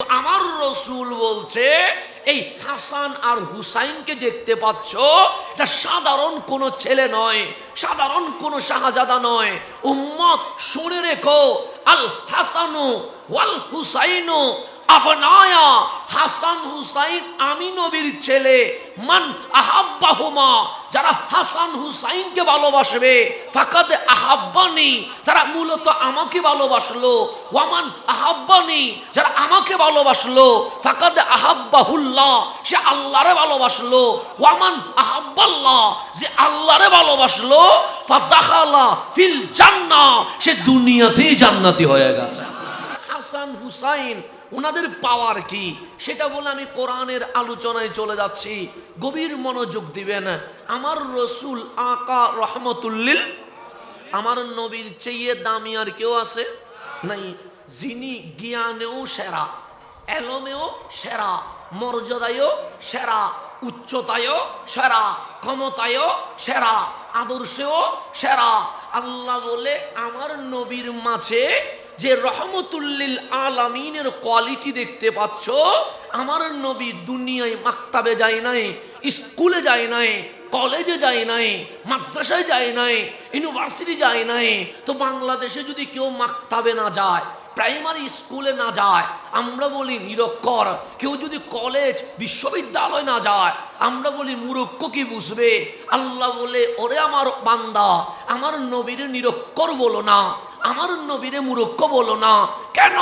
আমার রসুল বলছে এই হাসান আর হুসাইনকে দেখতে পাচ্ছ, এটা সাধারণ কোন ছেলে নয়, সাধারণ কোন শাহজাদা নয়। উম্মত শুনে রেখো, আল হাসানু ওয়াল হুসাইনু আবনায়া, হাসান হুসাইন আমি নবীর ছেলে। মান আহাব্বাহুমা, যারা হাসান হুসাইনকে ভালোবাসবে, ফাকাদ আহাব্বানি, তারা মূলত আমাকে ভালোবাসলো। ওয়ামান আহাব্বানি, যারা আমাকে ভালোবাসলো, ফাকাদ আহাব্বাহুল্লাহ, সে আল্লাহরে ভালোবাসলো। ওয়ামান আহাব্বাল্লাহ, যে আল্লাহরে ভালোবাসলো, ফাদাখালা ফিল জান্নাহ, সে দুনিয়াতেই জান্নাতি হয়ে গেছে। হাসান হুসাইন ওনাদের পাওয়ার কি সেটা বলে আমি কোরআনের আলোচনায় চলে যাচ্ছি, গভীর মনোযোগ দিবেন। আমার রসুল আকা রহমতুল্লিল, আমার নবীর চেয়ে দামি আর কেউ আছে নাই, যিনি জ্ঞানেও সেরা, এলমেও সেরা, মর্যাদায়ও সেরা, উচ্চতায়ও সেরা, ক্ষমতায়ও সেরা, আদর্শেও সেরা। আল্লাহ বলে আমার নবীর মাঝে যে রহমতুল্লিল আলামিনের কোয়ালিটি দেখতে পাচ্ছ, আমার নবী দুনিয়ায় মাক্তাবে যায় নাই, স্কুলে যায় নাই, কলেজে যায় নাই, মাদ্রাসায় যায় নাই, ইউনিভার্সিটি যায় নাই। তো বাংলাদেশে যদি কেউ মাক্তাবে না যায়, প্রাইমারি স্কুলে না যায়, আমরা বলি নিরক্ষর। কেউ যদি কলেজ বিশ্ববিদ্যালয় না যায়, আমরা বলি মূর্খ, কি বুঝবে? আল্লাহ বলে ওরে আমার বান্দা, আমার নবীর নিরক্ষর বলো না, আমার নবীরে মূর্খ বলো না। কেন?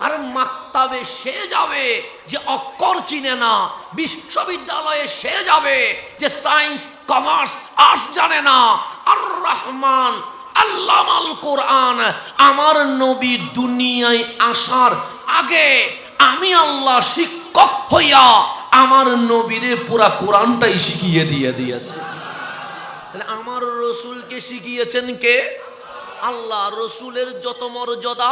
আর মাক্তাবে সে যাবে যে অক্ষর চিনে না, বিশ্ববিদ্যালয়ে সে যাবে যে সায়েন্স কমার্স আর্টস জানে না। আর রহমান আল্লামাল কোরআন, আমার নবী দুনিয়ায় আসার আগে আমি আল্লাহ শিক্ষক হইয়া আমার নবীরে পুরা কোরআনটাই শিখিয়ে দিয়েছে। তাহলে আমার রসুলকে শিখিয়েছেন কে? আল্লাহ। রসুলের যত মর্যাদা,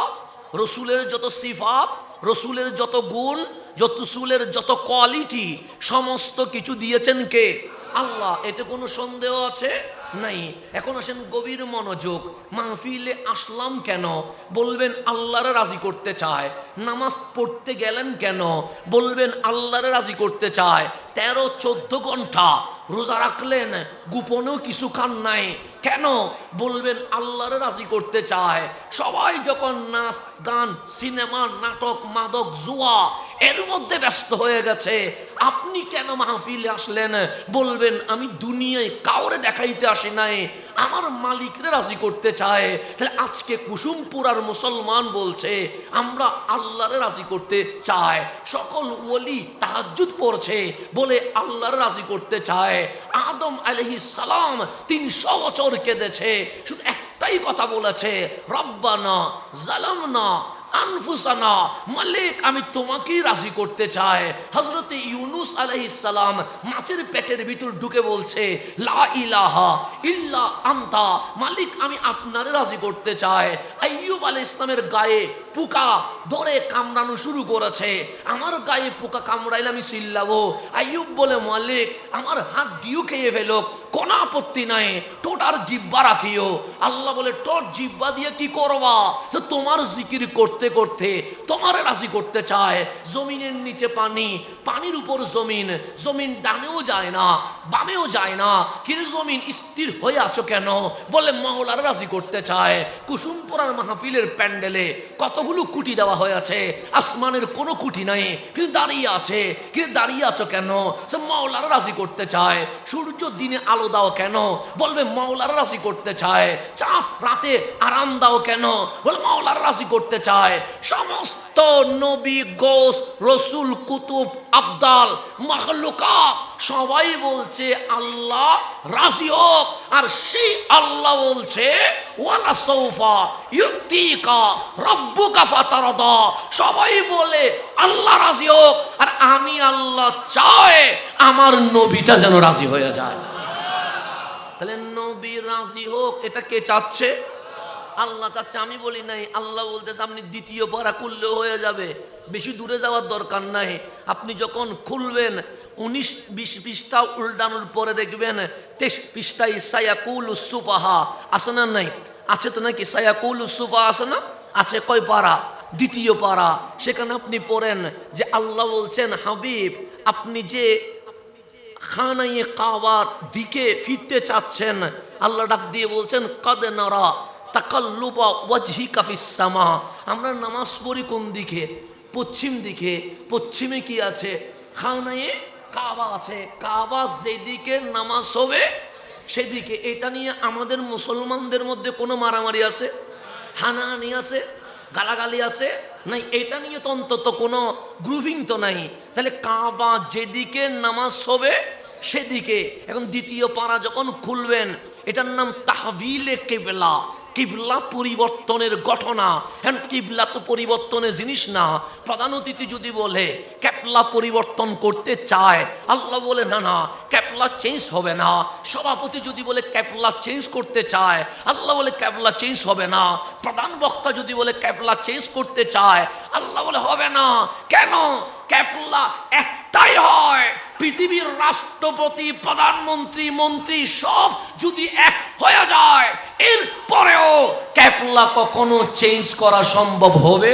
রসুলের যত সিফাত, রসুলের যত গুণ, রসুলের যত কোয়ালিটি, সমস্ত কিছু দিয়েছেন কে? আল্লাহ। এতে কোনো সন্দেহ আছে? নাই। এখন আসেন গভীর মনোযোগ। মাহফিলে আসলাম কেন? বলবেন আল্লাহরে রাজি করতে চায়। নামাজ পড়তে গেলেন কেন? বলবেন আল্লাহরে রাজি করতে চায়। 13-14 ঘন্টা রোজা রাখলেন, গোপনেও কিছু খান নাই, কেন? বলবেন আল্লাহরে রাজি করতে চায়। সবাই যখন নাচ গান সিনেমা নাটক মাদক জুয়া এর মধ্যে ব্যস্ত হয়ে গেছে, আপনি কেন মাহফিলে আসলেন? বলবেন আমি দুনিয়ায় কাউরে দেখাইতে আসি নাই, আমার মালিকরে রাজি করতে চায়। তাহলে আজকে কুসুমপুরার মুসলমান বলছে আমরা আল্লাহরে রাজি করতে চাই। সকল ওলি তাহাজ্জুদ পড়ছে বলে আল্লাহরে রাজি করতে চায়। আদম আলাইহিস সালাম 300 বছর কেঁদেছে, শুধু একটাই কথা বলেছে, রব্বানা জালামনা আনফুসানা, মালিক আমি তোমাকেই রাজি করতে চাই। হযরতে ইউনুস আলাইহিস সালাম মাছের পেটের ভিতর ঢুকে বলছে লা ইলাহা ইল্লা আনতা, মালিক আমি আপনারে রাজি করতে চাই। আইয়ুব আলাইহিস সালামের গায়ে পোকা ধরে কামড়ানো শুরু করেছে, আমার গায়ে পোকা কামড়াইলে আমি চিল্লাবো। আইয়ুব বলে মালিক আমার হাত দিও খেয়ে ফেলুক, কোনো আপত্তি নাই, টোটার জিব্বা রাখিও। আল্লাহ বলে টোট জিব্বা দিয়ে কি করবা? তো তোমার জিকির করতে করতে তোমারে রাজি করতে চায়। জমিনের নিচে পানি, পানির উপর জমিন, জমিন ডানেও যায় না বামেও যায় না, কিন্তু জমিন স্থির হয়ে আছো কেন? বলে মাওলার রাজি করতে চায়। কুসুমপুরার মাহফিলের প্যান্ডেলে কতগুলো কুটি দেওয়া হয়েছে, আসমানের কোনো কুটি নাই, কিন্তু দাঁড়িয়ে আছে। কিন্তু দাঁড়িয়ে আছো কেন? সে মাওলার রাজি করতে চায়। সূর্য দিনে আলো দাও কেন? বলবে মাওলার রাজি করতে চায়। চাঁদ রাতে আরাম দাও কেন? বলে মাওলার রাজি করতে চায়। সমস্ত নবী গোস রসুল কুতুব আবদাল মাখলুকাত সবাই বলছে আল্লাহ রাজি হোক, আর সেই আল্লাহ বলছে ওয়ালা সাউফা ইউতিকা রাব্বুকা ফাতারদা। সবাই বলে আল্লাহ রাজি হোক, আর আমি আল্লাহ চাই আমার নবীটা যেন রাজি হয়ে যায়। তাহলে নবী রাজি হোক, এটা কে চাচ্ছে? আল্লাহ চাচ্ছে। আমি বলি নাই, আল্লাহ বলতেছে আপনি দ্বিতীয় পারা খুললেও হয়ে যাবে, বেশি দূরে যাওয়ার দরকার নাই। আপনি যখন খুলবেন 19-20 পৃষ্ঠা উল্টানোর পরে দেখবেন 23 পৃষ্ঠায় সায়াকুলুস সুফাহা আছে না? নাই আছে তো নাকি? সায়াকুলুস সুফাহা আছে না? আছে। কয় পারা? দ্বিতীয় পারা, সেখানে আপনি পড়েন যে আল্লাহ বলছেন, হাবিব আপনি যে খানায়ে কাবার দিকে ফিরতে চাচ্ছেন, আল্লাহ ডাক দিয়ে বলছেন কদ নারা তাকাল্লুবা ওয়াজহিকা ফিস সামা। আমরা নামাজ পড়ি কোন দিকে? পশ্চিম দিকে। পশ্চিমে কি আছে? খানায়ে কাবা আছে। কাবা যেদিকে নামাজ হবে সেদিকে। এটা নিয়ে আমাদের মুসলমানদের মধ্যে কোনো মারামারি আছে? হানাহানি আছে? গালাগালি আছে? নাই। এটা নিয়ে তো অন্তত কোনো গ্রুপিং তো নাই। তাহলে কাবা যেদিকে নামাজ হবে সেদিকে। এখন দ্বিতীয় পারা যখন খুলবেন, এটার নাম তাহবিলে কিবলা। কিবলা পরিবর্তনের ঘটনা। হ্যাঁ, কিবলা তো পরিবর্তনের জিনিস না। প্রধান অতিথি যদি বলে ক্যাবলা পরিবর্তন করতে চায়, আল্লাহ বলে না না, ক্যাবলা চেঞ্জ হবে না। সভাপতি যদি বলে ক্যাবলা চেঞ্জ করতে চায়, আল্লাহ বলে ক্যাবলা চেঞ্জ হবে না। প্রধান বক্তা যদি বলে ক্যাবলা চেঞ্জ করতে চায়, আল্লাহ বলে হবে না। কেন? ক্যাবলা একটাই হয়। পৃথিবীর রাষ্ট্রপতি, প্রধানমন্ত্রী, মন্ত্রী সব যদি এক হয়ে যায়, এর পরেও ক্যাবলা কখনো চেঞ্জ করা সম্ভব হবে?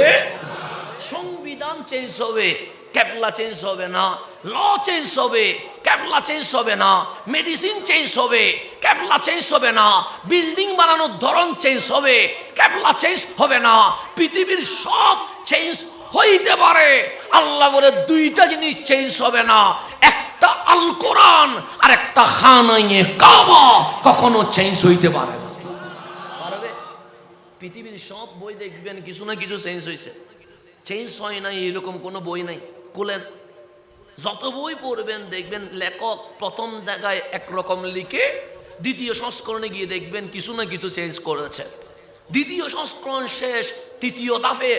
সংবিধান চেঞ্জ হবে, ক্যাবলা চেঞ্জ হবে না। ল চেঞ্জ হবে, ক্যাবলা চেঞ্জ হবে না। মেডিসিন চেঞ্জ হবে, ক্যাবলা চেঞ্জ হবে না। বিল্ডিং বানানোর ধরন চেঞ্জ হবে, ক্যাবলা চেঞ্জ হবে না। পৃথিবীর সব চেঞ্জ হইতে পারে, আল্লাহ বলে দুইটা জিনিস চেঞ্জ হবে না, একটা আল কোরআন আর একটা খানায়ে কাবা কখনো চেঞ্জ হইতে পারে না। পারবে? পৃথিবীর সব বই দেখবেন কিছু না কিছু চেঞ্জ হয়েছে। চেঞ্জ হয় নাই এরকম কোনো বই নাই। খুলেন, যত বই পড়বেন দেখবেন লেখক প্রথম জায়গায় একরকম লিখে, দ্বিতীয় সংস্করণে গিয়ে দেখবেন কিছু না কিছু চেঞ্জ করেছে। দ্বিতীয় সংস্করণ শেষ, তৃতীয় দাফে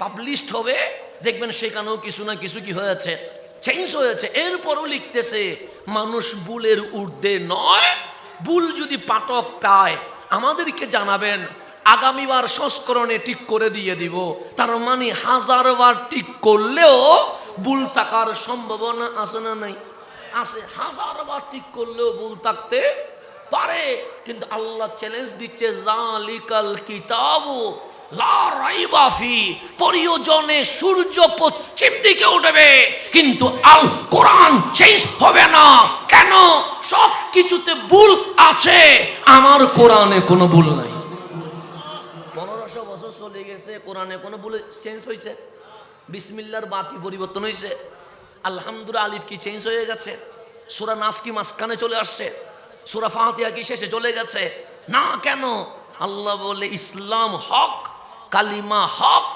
পাবলিশড হবে, দেখবেন সেখানেও কিছু না কিছু কি হয়েছে, চেঞ্জ হয়েছে। এরপরও লিখতেছে মানুষ ভুলের ঊর্ধ্বে নয়। ভুল যদি পাঠক পায় আমাদেরকে জানাবেন, আগামীবার সংস্করণে ঠিক করে দিয়ে দিব। তার মানে 1000 বার ঠিক করলেও ভুল থাকার সম্ভাবনা আছে না নাই? আছে। 1000 বার ঠিক করলেও ভুল থাকতে পারে। কিন্তু আল্লাহ চ্যালেঞ্জ দিচ্ছে, জালিকাল কিতাবু লা রাইবা ফি। প্রয়োজনে সূর্য পশ্চিম দিকে উঠবে, কিন্তু আল কোরআন চেঞ্জ হবে না। কেন? সব কিছুতে ভুল আছে, আমার কোরআনে কোনো ভুল নাই। 1500 বছর চলে গেছে, কোরআনে কোনো ভুল চেঞ্জ হয়েছে? বিসমিল্লাহর বাতি পরিবর্তন হয়েছে? আলহামদুলিল্লাহ আলিফ কি চেঞ্জ হয়ে গেছে? সূরা নাস কি মাঝখানে চলে আসছে? সূরা ফাতিহা কি শেষে চলে গেছে? না। কেন? আল্লাহ বলে ইসলাম হক, কালিমা হক,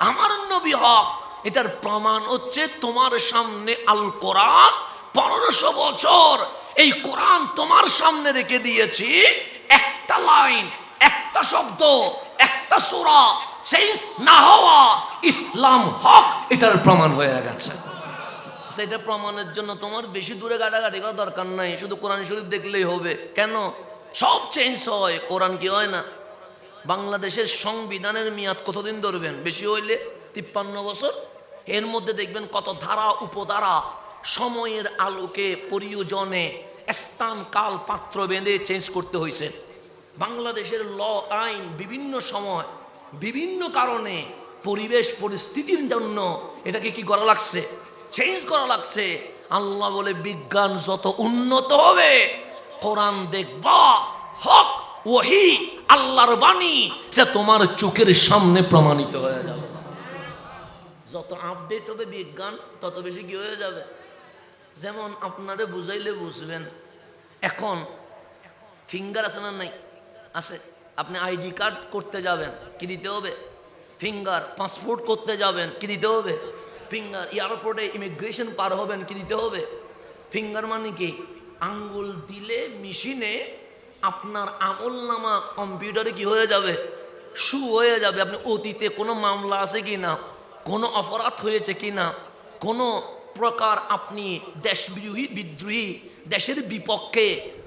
আমার নবী হক। এটার প্রমাণ হচ্ছে তোমার সামনে আল কোরআন। 1500 বছর এই কোরআন তোমার সামনে রেখে দিয়েছি। একটা লাইন, একটা শব্দ, একটা সূরা চেঞ্জ না হওয়া, ইসলাম হক, এটার প্রমাণ হয়ে গেছে। সেটা প্রমাণের জন্য তোমার বেশি দূরে গাড়াগাড়ি করার দরকার নাই, শুধু কোরআন শরীফ দেখলেই হবে। কেন? সব চেঞ্জ হয়, কোরআন কি হয় না? বাংলাদেশের সংবিধানের মেয়াদ কতদিন ধরবেন? বেশি হইলে 53 বছর। এর মধ্যে দেখবেন কত ধারা উপধারা সময়ের আলোকে প্রয়োজনে স্থান কাল পাত্র বেঁধে চেঞ্জ করতে হয়েছে। বাংলাদেশের ল আইন বিভিন্ন সময় বিভিন্ন কারণে পরিবেশ পরিস্থিতির জন্য এটাকে কি করা লাগছে? চেঞ্জ করা লাগছে। আল্লাহ বলে বিজ্ঞান যত উন্নত হবে, কোরআন দেখবা হক ওহী আল্লাহর বাণী, এটা তোমার চোখের সামনে প্রমাণিত হয়ে যাবে। যত আপডেট হবে বিজ্ঞান তত বেশি কি হয়ে যাবে? যেমন আপনারে বুঝাইলে বুঝবেন, এখন ফিঙ্গার আছে না নাই? আছে। আপনি আইডি কার্ড করতে যাবেন, কি দিতে হবে? ফিঙ্গার। পাসপোর্ট করতে যাবেন, কি দিতে হবে? ফিঙ্গার। এয়ারপোর্টে ইমিগ্রেশন পার হবেন, কি দিতে হবে? ফিঙ্গার। মানে কি? আঙ্গুল দিলে মেশিনে আপনার আমল নামা কম্পিউটারে কি হয়ে যাবে? শু হয়ে যাবে। আপনি অতীতে কোনো মামলা আছে কি না, কোনো অপরাধ হয়েছে কি না, কোনো প্রকার আপনি বিদ্রোহী দেশের বিপক্ষে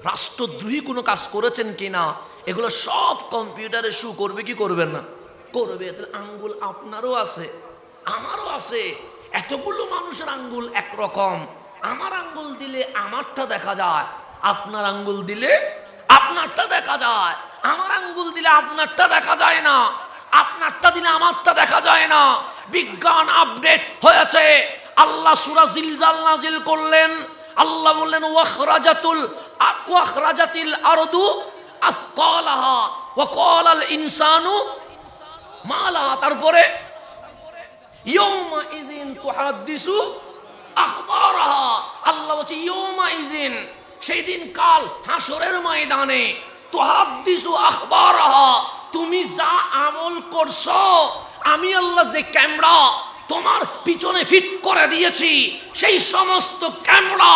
রাষ্ট্রদ্রোহী কোনো কাজ করেছেন কি না, এগুলো সব কম্পিউটারে শু করবে কি করবে না? করবে। তাহলে আঙ্গুল আপনারও আছে, আমারও আছে। এতগুলো মানুষের আঙ্গুল একরকম। আমার আঙ্গুল দিলে আমারটা দেখা যায়, আপনার আঙ্গুল দিলে আপনারটা দেখা যায়। আমার আঙ্গুল দিলে আপনারটা দেখা যায় না। আপনারটা দিলে আমারটা দেখা যায় না। বিজ্ঞান আপডেট হয়েছে। আল্লাহ সূরা জিলজাল নাজিল করলেন। আল্লাহ বললেন ওয়াখরাজাতিল আরদু আসকালাহা ওয়া ক্বালাল ইনসানু মা লাহা। তারপরে ইয়াউমা ইযিন তুহাদ্দিসু আখবারাহা। আল্লাহ বলছে ইয়াউমা ইযিন, সেই দিন কাল হাসরের ময়দানে, তুহাদ্দিসু আখবারাহা, তুমি যা আমল করছো, আমি আল্লাহ যে ক্যামেরা তোমার পিছনে ফিট করে দিয়েছি, সেই সমস্ত ক্যামেরা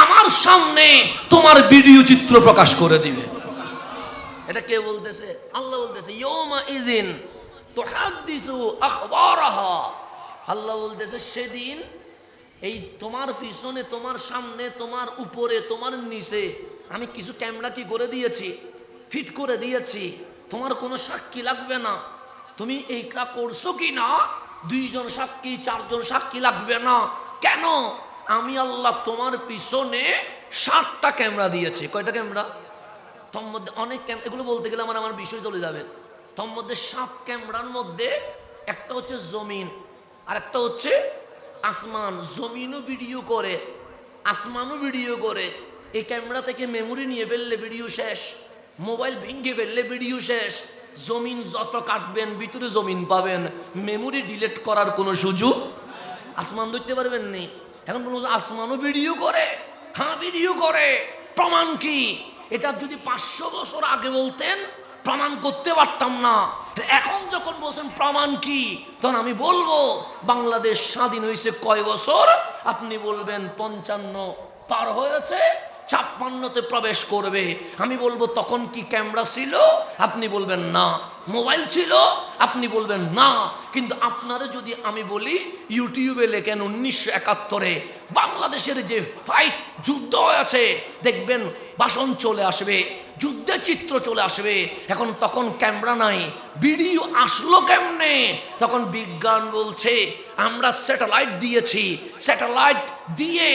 আমার সামনে তোমার ভিডিও চিত্র প্রকাশ করে দিবে। এটা কে বলতেছে? আল্লাহ বলতেছে ইয়াউমা ইযিন তুহাদ্দিসু আখবারাহা। আল্লাহ বলতেছে সেদিন এই তোমার পিছনে, তোমার সামনে, তোমার উপরে, তোমার নিচে আমি কিছু ক্যামেরা কি করে দিয়েছি, ফিট করে দিয়েছি। তোমার কোনো সাক্ষী লাগবে না। তুমি এইটা করছো কি না, 2 জন সাক্ষী 4 জন সাক্ষী লাগবে না। কেন? আমি আল্লাহ তোমার পিছনে 7টা ক্যামেরা দিয়েছি। কয়টা ক্যামেরা? তোর মধ্যে অনেক ক্যামেরা, এগুলো বলতে গেলে আমার বিষয় চলে যাবে। তোর মধ্যে 7 ক্যামেরার মধ্যে একটা হচ্ছে জমিন, আর একটা হচ্ছে আসমান। জমিনও ভিডিও করে, আসমানও ভিডিও করে। এই ক্যামেরা থেকে মেমোরি নিয়ে ফেললে ভিডিও শেষ, মোবাইল ভেঙে ফেললে ভিডিও শেষ। জমিন যত কাটবেন ভিতরে জমিন পাবেন, মেমোরি ডিলিট করার কোনো সুযোগ। আসমান ধরতে পারবেন নি। এখন বলুন আসমানও ভিডিও করে। হ্যাঁ ভিডিও করে। প্রমাণ কি? এটা যদি 500 বছর আগে বলতেন প্রমাণ করতে পারতাম না। এখন যখন বলছেন প্রমাণ কি, তখন আমি বলবো বাংলাদেশ স্বাধীন হয়েছে কয় বছর? আপনি বলবেন 55 পার হয়েছে, 56তে প্রবেশ করবে। আমি বলবো তখন কি ক্যামেরা ছিল? আপনি বলবেন না। মোবাইল ছিল? আপনি বলবেন না। কিন্তু আপনারা যদি আমি বলি ইউটিউবে লেখেন 1971-এ বাংলাদেশের যে ফাইট যুদ্ধ হয়েছে, দেখবেন ভাষণ চলে আসবে, যুদ্ধের চিত্র চলে আসবে। এখন তখন ক্যামেরা নাই, ভিডিও আসলো কেমনে? তখন বিজ্ঞান বলছে আমরা স্যাটেলাইট দিয়েছি। স্যাটেলাইট দিয়ে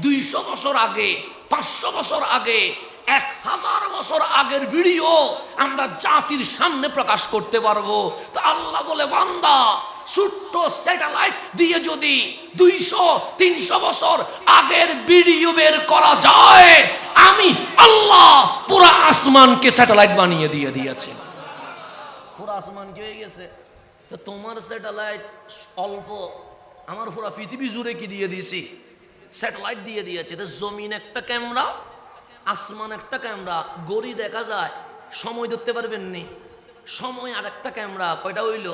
200 বছর আগে, 500 বছর আগে, 1000 বছর আগের ভিডিও আমরা জাতির সামনে প্রকাশ করতে পারবো। তো আল্লাহ বলে বান্দা, ছোট্ট স্যাটেলাইট দিয়ে যদি 200-300 বছর আগের ভিডিও বের করা যায়, আমি আল্লাহ পুরো আসমানকে স্যাটেলাইট বানিয়ে দিয়েছি। পুরো আসমান কি হয়ে গেছে? তো তোমার স্যাটেলাইট অল্প, আমার পুরো পৃথিবী জুড়ে কি দিয়ে দিয়েছি? স্যাটেলাইট দিয়ে দিয়েছে। তো জমিন একটা ক্যামেরা, আসমান একটা ক্যামেরা, গড়ি দেখা যায়, সময় ধরতে পারবেন নি। সময় আর একটা ক্যামেরা, কয়টা হইল?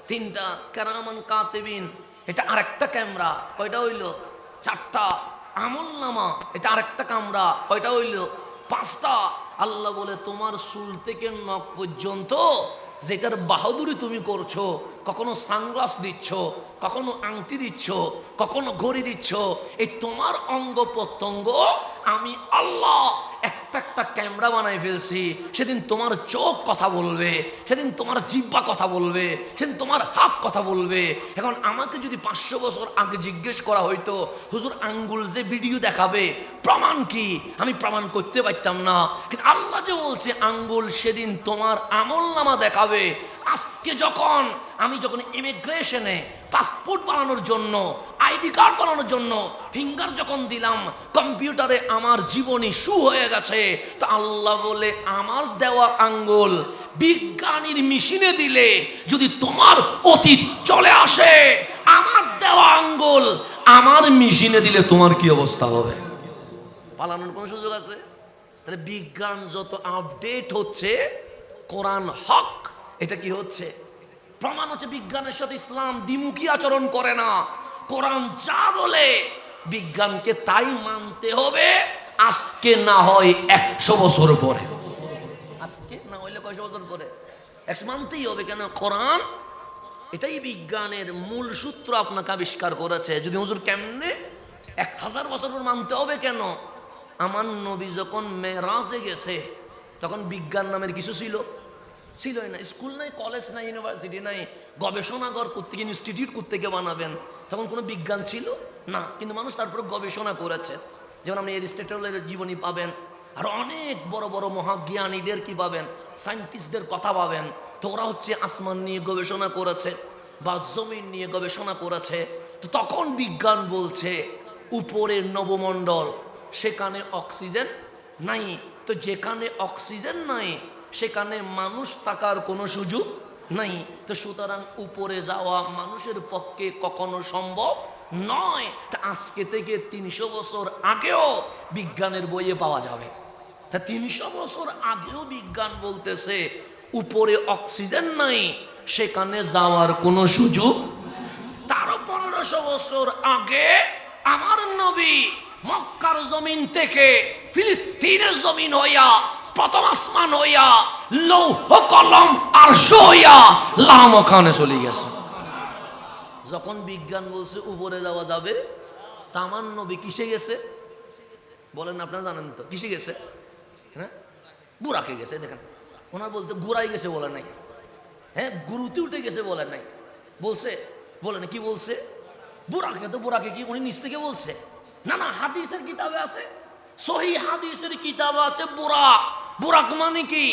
3টা। কেরামান কাতিবিন, এটা আরেকটা ক্যামেরা, কয়টা হইল? 4টা। আমলনামা, এটা আরেকটা ক্যামেরা, কয়টা হইল? 5টা। আল্লাহ বলে তোমার চুল থেকে নখ পর্যন্ত যেটার বাহাদুরি তুমি করছো, কখনো সানগ্লাস দিচ্ছ, কখনো আংটি দিচ্ছ, কখনো ঘড়ি দিচ্ছ, এই তোমার অঙ্গ প্রত্যঙ্গ আমি আল্লাহ একটা একটা ক্যামেরা বানাই ফেলছি। সেদিন তোমার চোখ কথা বলবে, সেদিন তোমার জিহ্বা কথা বলবে, সেদিন তোমার হাত কথা বলবে। এখন আমাকে যদি 500 বছর আগে জিজ্ঞেস করা হইতো হুজুর আঙ্গুল যে ভিডিও দেখাবে প্রমাণ কি, আমি প্রমাণ করতে পারতাম না। কিন্তু আল্লাহ যে বলছে আঙ্গুল সেদিন তোমার আমলনামা দেখাবে। আজকে আমি যখন ইমিগ্রেশনে পাসপোর্ট বানানোর জন্য, আইডি কার্ড বানানোর জন্য ফিঙ্গার যখন দিলাম, কম্পিউটারে আমার জীবনী হয়ে গেছে। তো আল্লাহ বলে আমার দেওয়া আঙ্গুল বিজ্ঞানীর মেশিনে দিলে যদি তোমার অতীত চলে আসে, আমার দেওয়া আঙ্গুল আমার মেশিনে দিলে তোমার কি অবস্থা হবে? পালানোর কোন সুযোগ আছে? তাহলে বিজ্ঞান যত আপডেট হচ্ছে, কোরআন হক, এটা কি হচ্ছে? প্রমাণ হচ্ছে বিজ্ঞানের সাথে ইসলাম দ্বিমুখী আচরণ করে না। কোরআন যা বলে বিজ্ঞানকে তাই মানতে হবে। আজকে না হয় 100 বছর পরে, আজকে না হইলে কয়শো বছর পরে 100 মানতেই হবে। কেন? কোরআন এটাই বিজ্ঞানের মূল সূত্র আপনাকে আবিষ্কার করেছে। যদি হুজুর কেমনে 1000 বছর পর মানতে হবে কেন? আমার নবী যখন মেরাজে গেছে তখন বিজ্ঞান নামের কিছু ছিলই না। স্কুল নাই, কলেজ নাই, ইউনিভার্সিটি নাই, গবেষণাগার কোত্থেকে, ইনস্টিটিউট কোত্থেকে বানাবেন? তখন কোনো বিজ্ঞান ছিল না। কিন্তু মানুষ তারপরে গবেষণা করেছে। যেমন আপনি এরিস্টটলের জীবনী পাবেন, আর অনেক বড় বড় মহাজ্ঞানীদের কি পাবেন, সায়েন্টিস্টদের কথা পাবেন। তো ওরা হচ্ছে আসমান নিয়ে গবেষণা করেছে বা জমিন নিয়ে গবেষণা করেছে। তো তখন বিজ্ঞান বলছে উপরের নবমণ্ডল, সেখানে অক্সিজেন নাই। তো যেখানে অক্সিজেন নাই সেখানে মানুষ থাকার কোনো সুযোগ নাই। তো সুতরাং উপরে যাওয়া মানুষের পক্ষে কখনো সম্ভব নয়। তা আজকে থেকে 300 বছর আগেও বিজ্ঞানের বইয়ে পাওয়া যাবে। তা 300 বছর আগেও বিজ্ঞান বলতেছে উপরে অক্সিজেন নাই, সেখানে যাওয়ার কোনো সুযোগ। তারও 1500 বছর আগে আমার নবী মক্কার জমিন থেকে ফিলিস্তিনের জমিন হইয়া, প্রথম আসমান হইয়া, লৌহ কলম আরশ হইয়া লামকানে চলে গেছে। যখন বিজ্ঞান বলছে উপরে যাওয়া যাবে, তা আমার নবী কিসে গেছে বলেন? আপনারা জানেন তো কিসে গেছে? হ্যাঁ, বুরাকে গেছে। দেখেন, ওনার বলতে গুড়াই গেছে বলে নাই, হ্যাঁ গুরুতে উঠে গেছে বলে নাই, বলছে বলে না। কি বলছে? বুরাকে। তো বুরাকে কি উনি নিচ থেকে বলছে? না না, হাদিসের কিতাবে আছে, সহি হাদিসের কিতাবে আছে বুরাক। বুরাক মানে কি?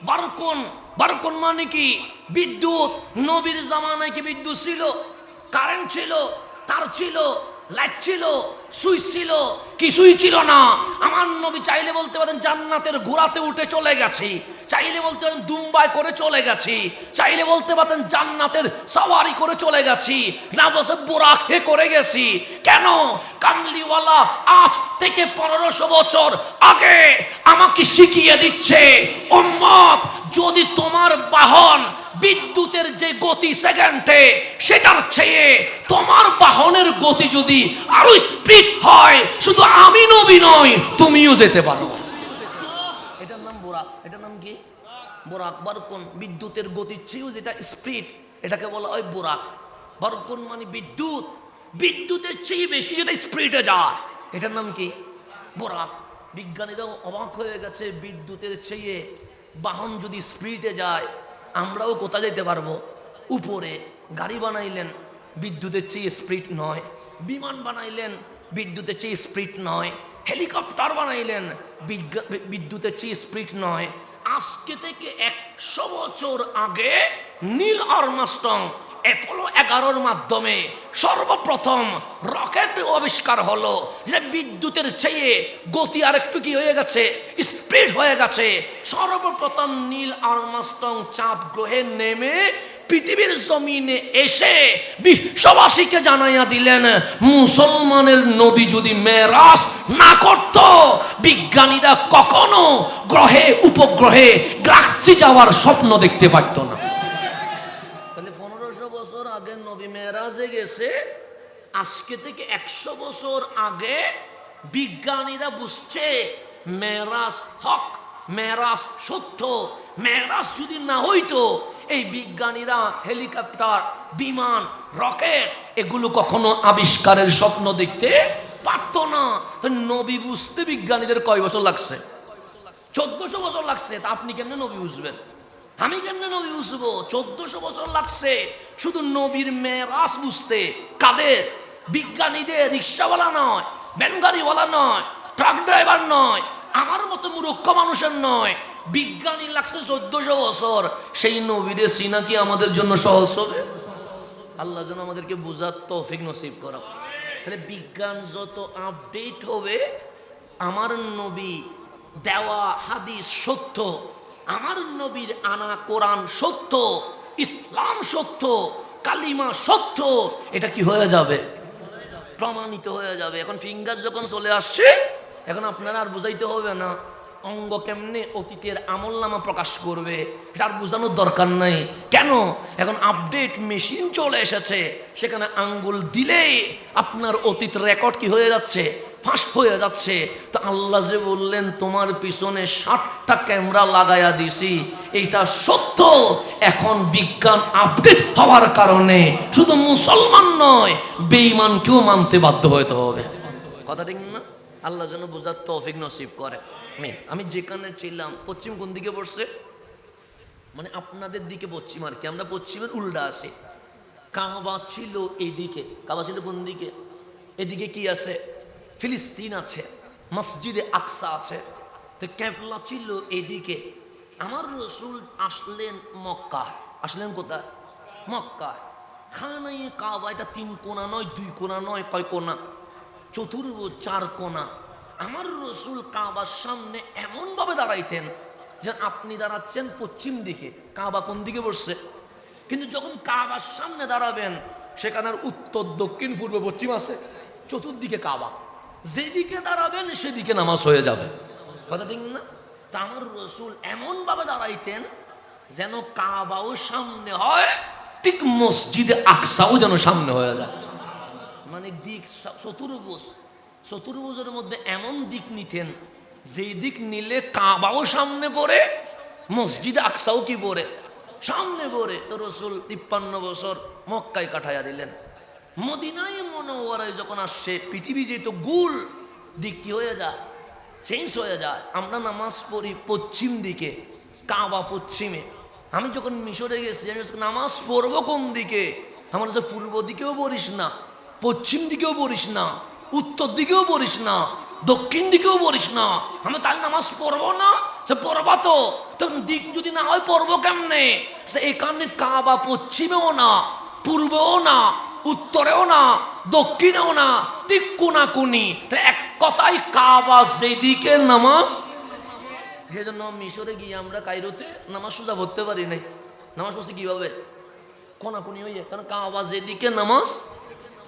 বারকন। বারকন মানে কি? বিদ্যুৎ। নবীর জামানায় কি বিদ্যুৎ ছিল? কারেন্ট ছিল, তার ছিল, লাইট ছিল, সুইচ ছিল? কিছুই ছিল না। আমার নবী চাইলে বলতে পারেন জান্নাতের ঘোড়াতে উঠে চলে গেছি, চাইলে বলতে পারেন দুম্বাই করে চলে গেছি, চাইলে বলতে পারেন জান্নাতের সাওয়ারি করে চলে গেছি, না বসে বুরাকে করে গেছি। কেন? কামলিওয়ালা আজ থেকে 1500 বছর আগে আমাকে শিখিয়ে দিচ্ছে, উম্মত যদি তোমার বাহন বিদ্যুতের যে গতি সেকেন্ডে, সেটার চেয়ে তোমার বাহনের গতি যদি আরো স্পিড হয়, শুধু আমি নবী নয় তুমিও যেতে পারো। এটার নাম বুরাক। এটার নাম কি? বুরাক। বারকন বিদ্যুতের গতির চেয়েও যেটা স্পিড, এটাকে বলা হয় বুরাক। বারকন মানে বিদ্যুৎ, বিদ্যুতের চেয়ে বেশি যেটা স্পিডে যায়, এটার নাম কি? বুরাক। বিজ্ঞানীরাও অবাক হয়ে গেছে, বিদ্যুতের চেয়ে বাহন যদি স্পিডে যায়, আমরাও কোথায় যেতে পারবো? উপরে। গাড়ি বানাইলেন, বিদ্যুতের চেয়ে স্পিড নয়। বিমান বানাইলেন, বিদ্যুতের চেয়ে স্পিড নয়। হেলিকপ্টার বানাইলেন, বিদ্যুতের চেয়ে স্পিড নয়। আজকে থেকে 100 বছর আগে নীল আর্মস্ট্রং অ্যাপোলো 11 মাধ্যমে সর্বপ্রথম রকেট আবিষ্কার হলো, যে বিদ্যুতের চেয়ে গতি আর একটু কি হয়ে গেছে? স্পিড হয়ে গেছে। সর্বপ্রথম নীল আর্মস্ট্রং চাঁদ গ্রহে নেমে পৃথিবীর জমিনে এসে বিশ্ববাসীকে জানাইয়া দিলেন, মুসলমানের নবী যদি মেরাজ না করত, বিজ্ঞানীরা কখনো গ্রহে উপগ্রহে গ্যালাক্সি যাওয়ার স্বপ্ন দেখতে পারত না। তাহলে 1500 বছর আগে নবী মেরাজে গেছে। আজকে থেকে 100 বছর আগে বিজ্ঞানীরা বুঝছে মেরাজ হক, মেরাজ সত্য। মেরাজ যদি না হইতো, এই বিজ্ঞানীরা হেলিকপ্টার, বিমান, রকেট এগুলো কখনো আবিষ্কারের স্বপ্ন দেখতে পারত না। তো নবী বুঝতে বিজ্ঞানীদের কয় বছর লাগছে? 1400 বছর লাগছে। তা আপনি কেমনে নবী বুঝবেন? আমি কেমনে নবী বুঝবো? 1400 বছর লাগছে শুধু নবীর মেরাজ বুঝতে। কাদের? বিজ্ঞানীদের। রিক্সাওয়ালা নয়, ভ্যানগাড়িওয়ালা নয়, ট্রাক ড্রাইভার নয়, আমার মতো মূর্খ মানুষের নয়। বিজ্ঞানী লাগছে 1400 বছর। সেই নবীরে চিনা কি আমাদের জন্য সহজ হবে? আল্লাহ যেন আমাদেরকে বুঝার তৌফিক নসিব করা। তাহলে বিজ্ঞান যত আপডেট হবে, আমার নবী দেওয়া হাদিস সত্য, আমার নবীর আনা কোরআন সত্য, ইসলাম সত্য, কালিমা সত্য, এটা কি হয়ে যাবে? প্রমাণিত হয়ে যাবে। এখন ফিঙ্গার যখন চলে আসছে, এখন আপনারা আর বুঝাইতে হবে না অঙ্গ কেমনে অতীতের আমলনামা প্রকাশ করবে, এটা আর বোঝানোর দরকার নাই। কেন? এখন আপডেট মেশিন চলে এসেছে, সেখানে আঙ্গুল দিলেই আপনার অতীত রেকর্ড কি হয়ে যাচ্ছে? ফাঁস হয়ে যাচ্ছে। তো আল্লাহ যে বললেন তোমার পিছনে 60টা ক্যামেরা লাগাইয়া দিছি, এইটা সত্য। এখন বিজ্ঞান আপডেট হওয়ার কারণে শুধু মুসলমান নয়, বেঈমানকেও মানতে বাধ্য হতে হবে। কথা ঠিক না? আল্লাহ যেন বোঝার তৌফিক নসিব করে। আমি যেখানে ছিলাম, পশ্চিম কোন দিকে পড়ছে? মানে আপনাদের দিকে পশ্চিম আর কি, আমরা পশ্চিমের উল্টা আছি। কাবা ছিল এইদিকে। কাবা ছিল কোন দিকে? এদিকে কি আছে? ফিলিস্তিন আছে, মসজিদে আকসা আছে। তো ক্যাবলা ছিল এদিকে, আমার রসুল আসলেন মক্কা। আসলেন কোথায়? মক্কা। খানায়ে কাবা এটা 3 কোণা নয়, 2 কোণা নয়, কয় কোণা? চতুর্ভুজ, 4 কোণা। আমার রসুল কাবার সামনে এমন ভাবে দাঁড়াইতেন যে আপনি দাঁড়াচ্ছেন পশ্চিম দিকে, কাবা কোন দিকে বসছে, কিন্তু যখন কাবার সামনে দাঁড়াবেন সেখানে উত্তর, দক্ষিণ, পূর্ব, পশ্চিম আছে, চতুর্দিকে কাবা। যেদিকে দাঁড়াবেন সেদিকে নামাজ হয়ে যাবে। কথা ঠিক না? তা আমার রসুল এমন ভাবে দাঁড়াইতেন যেন কাবাও সামনে হয়, ঠিক মসজিদে আকসাও যেন সামনে হয়ে যায়। মানে দিক চতুর্ভুজ, চতুর্ভুজের মধ্যে এমন দিক নিতেন যেই দিক নিলে কাবাও সামনে পড়ে, মসজিদে আকসাও কি পড়ে? সামনে পড়ে। তো রসুল 53 বছর মক্কায় কাটাইয়া দিলেন। মদিনায় মুনাওয়ারায় যখন আসছে, পৃথিবী যেহেতু গোল, দিক কি হয়ে যায়? চেঞ্জ হয়ে যায়। আমরা নামাজ পড়ি পশ্চিম দিকে, কাবা পশ্চিমে। আমি যখন মিশরে গেছি, আমি নামাজ পড়বো কোন দিকে? আমার কাছে পূর্ব দিকেও পড়িস না, পশ্চিম দিকেও পড়িস না, উত্তর দিকেও পড়িস না, দক্ষিণ দিকেও পড়িস না। আমি তাহলে নামাজ পড়বো না? সে পড়বা তো, তখন দিক যদি না হয় পড়বো কেমনে? সে এখানে কাবা পশ্চিমেও না, পূর্বেও না, উত্তরেও না, দক্ষিণেও না, ঠিক কোনাকুনি। এক কথাই কাবা যেদিকে নামাজ। সেই জন্য মিশরে গিয়ে আমরা কায়রোতে নামাজ সোজা পড়তে পারি নাই। নামাজ পড়ছি কিভাবে? কোনাকুনি হইয়া। কারণ কাবা যেদিকে নামাজ।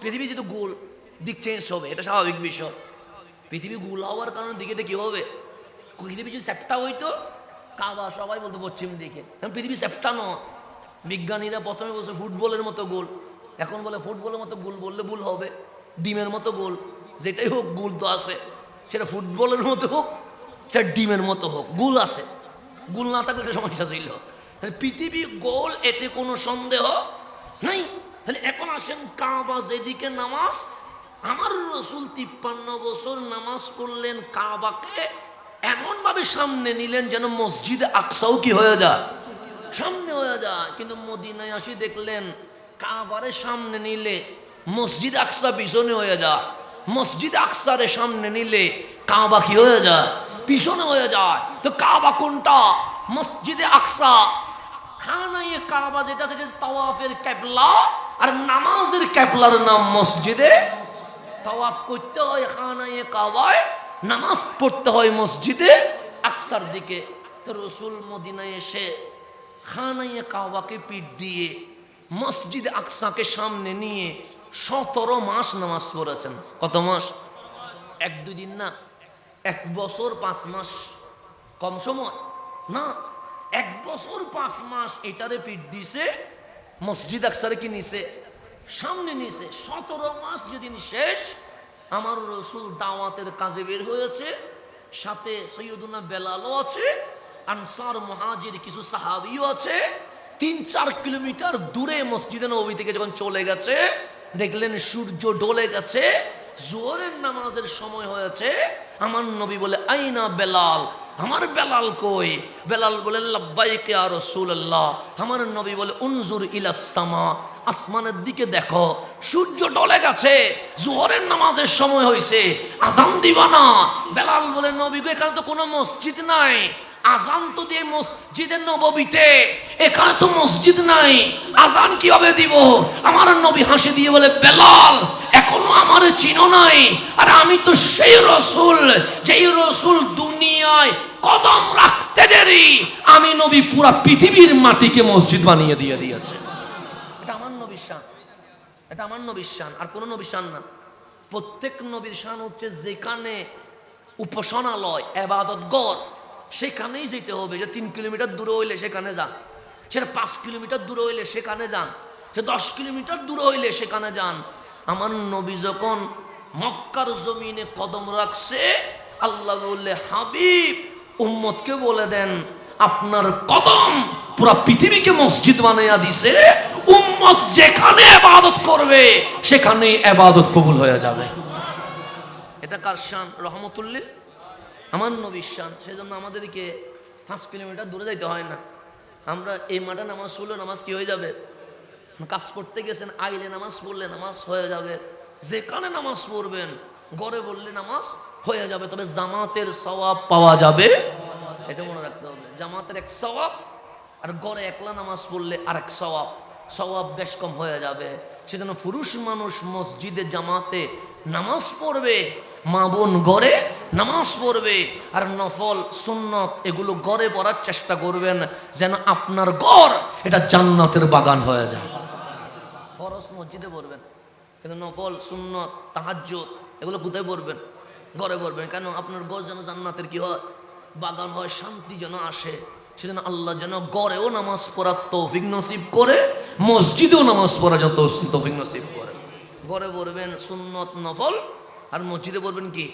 পৃথিবী যেহেতু গোল, দিক চেঞ্জ হবে, এটা স্বাভাবিক বিষয়। পৃথিবী গোল হওয়ার কারণে দিকেটা কি হবে? পৃথিবী যদি চ্যাপ্টা হইতো, কাবা সবাই বলতো পশ্চিম দিকে। কারণ পৃথিবী চ্যাপ্টা নয়। বিজ্ঞানীরা প্রথমে বলছে ফুটবলের মতো গোল, এখন বলে ফুটবলের মতো গোল বললে ভুল হবে, ডিমের মতো গোল। যেটাই হোক গোল তো আছে, সেটা ফুটবলের মতো হোক, সেটা ডিমের মতো হোক, গোল আছে। গোল না থাকলে একটা সমস্যা ছিল। পৃথিবী গোল, এতে কোনো সন্দেহ নাই। তাহলে এখন আসেন কাবা যেদিকে নামাজ। আমার রসুল 53 বছর নামাজ পড়লেন, কাবাকে এমন ভাবে সামনে নিলেন যেন মসজিদে আকসাও কি হয়ে যায়? সামনে হয়ে যায়। কিন্তু মদিনায় আসি দেখলেন কাবারে সামনে নিলে মসজিদ আকসা পিছনে হয়ে যায়, মসজিদ আকসারে সামনে নিলে কাবা কি হয়ে যায়? পিছনে হয়ে যায়। তো কাবা কোনটা? মসজিদে আকসা। খানায়ে কাবা যেটা, সেটা তাওয়াফের কিবলা, আর নামাজের কিবলার নাম মসজিদে। তাওয়াফ করতে হয় খানায়ে কাবায়, নামাজ পড়তে হয় মসজিদে আকসার দিকে। তো রসুল মদিনায় এসে খানায়ে কাবাকে পিঠ দিয়ে মসজিদ আকসাকে সামনে নিয়ে 17 মাস নামাজ পড়েছেন। কত মাস? 1-2 দিন না, 1 বছর 5 মাস। কম সময় না, 1 বছর 5 মাস এটারে পিঠ দিছে, মসজিদ আকসারে কি নিছে? সামনে নিছে। 17 মাস যেদিন শেষ, আমার রসুল দাওয়াতের কাজে বের হয়েছে, সাথে সৈয়দুনা বেলালও আছে, আনসার মুহাজির কিছু সাহাবীও আছে। 3-4 কিলোমিটার দূরে মসজিদে নববী থেকে যখন চলে গেছে, দেখলেন সূর্য ডলে গেছে, জোহরের নামাজের সময় হয়েছে। আমার নবী বলে, আইনা বেলাল, আমার বেলাল কই? বেলাল বলে, লাব্বাইক ইয়া রাসূলুল্লাহ। আমার নবী বলে, উনজুর ইলাস সামা, আসমানের দিকে দেখো, সূর্য ডলে গেছে, জোহরের নামাজের সময় হয়েছে, আজান দিবা না? বেলাল বলে, নবী গো, এখানে তো কোনো মসজিদ নাই, আজান তো দিয়ে মসজিদের নববীতে, এখানে তো মসজিদ নাই, আজান কিভাবে দিব? আমার নবী হাসি দিয়ে বলে, বেলাল, এখনো আমারে চিনো নাই? আর আমি তো সেই রসুল, যেই রসুল দুনিয়ায় কদম রাখতে দেরি আমি নবী পুরা পৃথিবীর মাটিকে মসজিদ বানিয়ে দিয়ে দিয়েছে। এটা আমার নবীর শান, এটা আমার নবীর শান, আর কোন নবীর শান না। প্রত্যেক নবীর শান হচ্ছে যেখানে উপাসনালয়, ইবাদতঘর, সেখানেই যেতে হবে। যে 3 কিলোমিটার দূরে হইলে সেখানে যান, সেটা 5 কিলোমিটার দূরে হইলে সেখানে যান, সে 10 কিলোমিটার দূরে হইলে সেখানে যান। আমার নবী যখন মক্কার জমিনে কদম রাখছে, আল্লাহ বললে, হাবিব, উম্মতকে বলে দেন আপনার কদম পুরা পৃথিবীকে মসজিদ বানাইয়া দিছে, উম্মত যেখানে ইবাদত করবে সেখানেই ইবাদত কবুল হয়ে যাবে। এটা কার শান? রহমতুল্লিল, আমার নবীর শান। সেজন্য আমাদেরকে 5 কিলোমিটার দূরে যাইতে হয় না। আমরা এই মাঠে নামাজ পড়লে নামাজ কি হয়ে যাবে? কাজ করতে গেছেন, আইলে নামাজ পড়লে নামাজ হয়ে যাবে। যেখানে নামাজ পড়বেন, ঘরে বললে নামাজ হয়ে যাবে। তবে জামাতের সওয়াব পাওয়া যাবে এটা মনে রাখতে হবে। জামাতের এক সওয়াব, আর গড়ে একলা নামাজ পড়লে আরেক সওয়াব, সওয়াব বেশ কম হয়ে যাবে। সেজন্য পুরুষ মানুষ মসজিদে জামাতে নামাজ পড়বে, মা বোন গড়ে নামাজ পড়বে, আর নফল সুন্নত এগুলো গড়ে পড়ার চেষ্টা করবেন, যেন আপনার গড় এটা জান্নাতের বাগান হয়ে যায়। ফরজ মসজিদে পড়বেন, কিন্তু নফল সুন্নত তাহাজ্জুদ এগুলো কোথায় পড়বেন? ঘরে পড়বেন। কেন? আপনার গড় যেন জান্নাতের কি হয়? বাগান হয়, শান্তি যেন আসে। সেজন্য আল্লাহ যেন গড়েও নামাজ পড়ার তৌফিক নসিব করে, মসজিদেও নামাজ পড়া যত তৌফিক নসিব করে। ঘরে পড়বেন সুন্নত নফল, আর মসজিদে পড়বেন কি?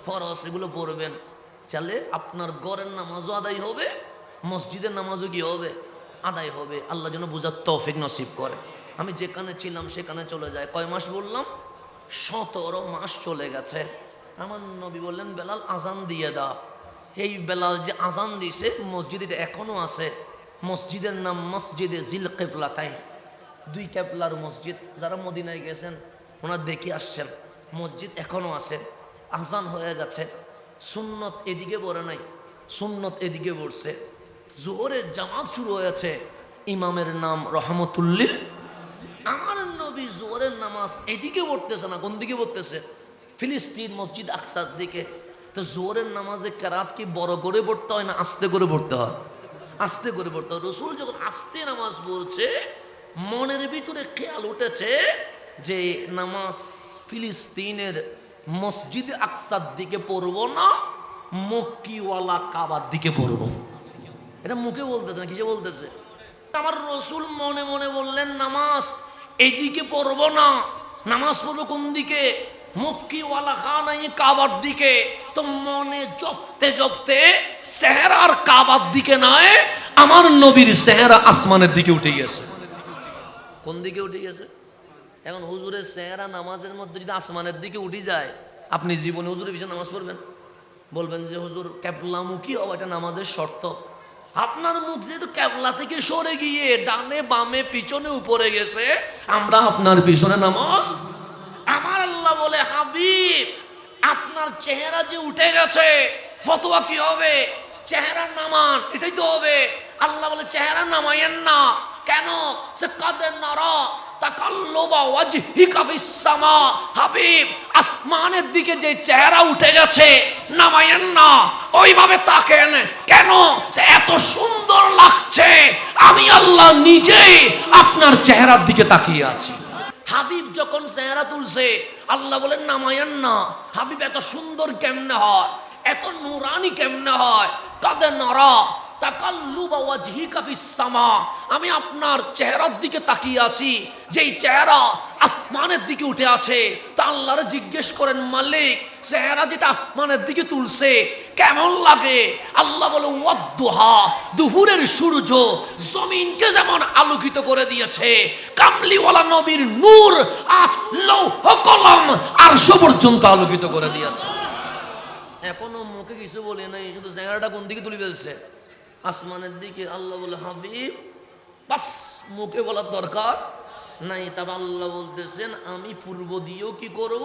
ফরজ। এগুলো পড়বেন, চাইলে আপনার ঘরের নামাজও আদায় হবে, মসজিদের নামাজও কি হবে? আদায় হবে। আল্লাহ যেন বুঝার তৌফিক নসিব করে। আমি যেখানে ছিলাম সেখানে চলে যায়। কয় মাস বললাম? 17 মাস চলে গেছে। আমার নবী বললেন, বেলাল আজান দিয়ে দাও। এই বেলাল যে আজান দিছে, মসজিদ এটা এখনো আছে। মসজিদের নাম মসজিদে জিল কেবলাতাইন, দুই কেবলার মসজিদ। যারা মদিনায় গেছেন ওনারা দেখে আসছেন, মসজিদ এখনো আছে। আজান হয়ে গেছে, সুন্নত এদিকে পড়ে নাই, সুন্নত এদিকে পড়ছে। জোহরের জামাত শুরু হয়েছে, ইমামের নাম রহমতুল্লিল। আমার নবী জোহরের নামাজ এদিকে পড়তেছে না, কোন দিকে পড়তেছে? ফিলিস্তিন মসজিদ আকসার দিকে। তো জোহরের নামাজে কেরাত কি বড় করে পড়তে হয় না আস্তে করে পড়তে হয়? আস্তে করে পড়তে হয়। রসুল যখন আস্তে নামাজ বলছে, মনের ভিতরে খেয়াল উঠেছে যে নামাজ ফিলিস্তিনের মসজিদ আকসার দিকে পড়বো না, মক্কিওয়ালা কাবার দিকে পড়বো। এটা মুখে বলতেছে না, কিসে বলতেছে? আমার রসুল মনে মনে বললেন, নামাজ এইদিকে পড়বো না, নামাজ পড়বো কোন দিকে? মক্কিওয়ালা খানাই কাবার দিকে। তো মনে জপতে জপতে চেহারা আর কাবার দিকে নয়, আমার নবীর চেহারা আসমানের দিকে উঠে গেছে। কোন দিকে উঠে গেছে? এখন হুজুরের চেহারা নামাজের মধ্যে যদি আসমানের দিকে উঠে যায়, আপনি জীবনে হুজুরের পিছনে নামাজ পড়বেন? বলবেন যে হুজুর কেবলামুখী হওয়া এটা নামাজের শর্ত। আপনার মুখ যেহেতু কেবলা থেকে সরে গিয়ে ডানে বামে পিছনে উপরে গেছে, আমরা আপনার পিছনে নামাজ। আমার আল্লাহ বলে, হাবিব আপনার চেহারা যে উঠে গেছে, ফতোয়া কি হবে? চেহারা নামান, এটাই তো হবে। আল্লাহ বলে, চেহারা নামায়েন না। কেন? সে কাদের নারা তাকাল্লুবা ওয়াজহিকা ফিস সামা। হাবিব আসমানের দিকে যে চেহারা উঠে গেছে, নামায়েন না, ওইভাবে তাকেন। কেন? সে এত সুন্দর লাগছে, আমি আল্লাহ নিজেই আপনার চেহারার দিকে তাকিয়ে আছি। হাবিব যখন চেহারা তুলছে, আল্লাহ বলেন নামায়েন না। হাবিব এত সুন্দর কেমনে হয়, এত নুরানি কেমনে হয়? কাদের নারা তাকাল্লুবা ওয়াজহিকা ফিস সামা। আমি আপনার চেহারার দিকে তাকিয়ে আছি, যেই চেহারা আসমানের দিকে উঠে আছে। তা আল্লাহরে জিজ্ঞেস করেন, মালিক চেহারা যেটা আসমানের দিকে তুলছে কেমন লাগে? আল্লাহ বলে, ওয়াদ্দুহা, দুপুরের সূর্য জমিনকে যেমন আলোকিত করে দিয়েছে, কামলিওয়ালা নবীর নূর আজ লৌহ কলম আরশ পর্যন্ত আলোকিত করে দিয়েছে। এখনো মুখে কিছু বলে নাই, শুধু চেহারাটা কোন দিকে তুলে ফেলছে? আসমানের দিকে। আল্লাহ বলে, হাবিব বাস মুখে বলার দরকার নাই। তবে আল্লাহ বলতেছেন, আমি পূর্ব দিয়েও কি করব,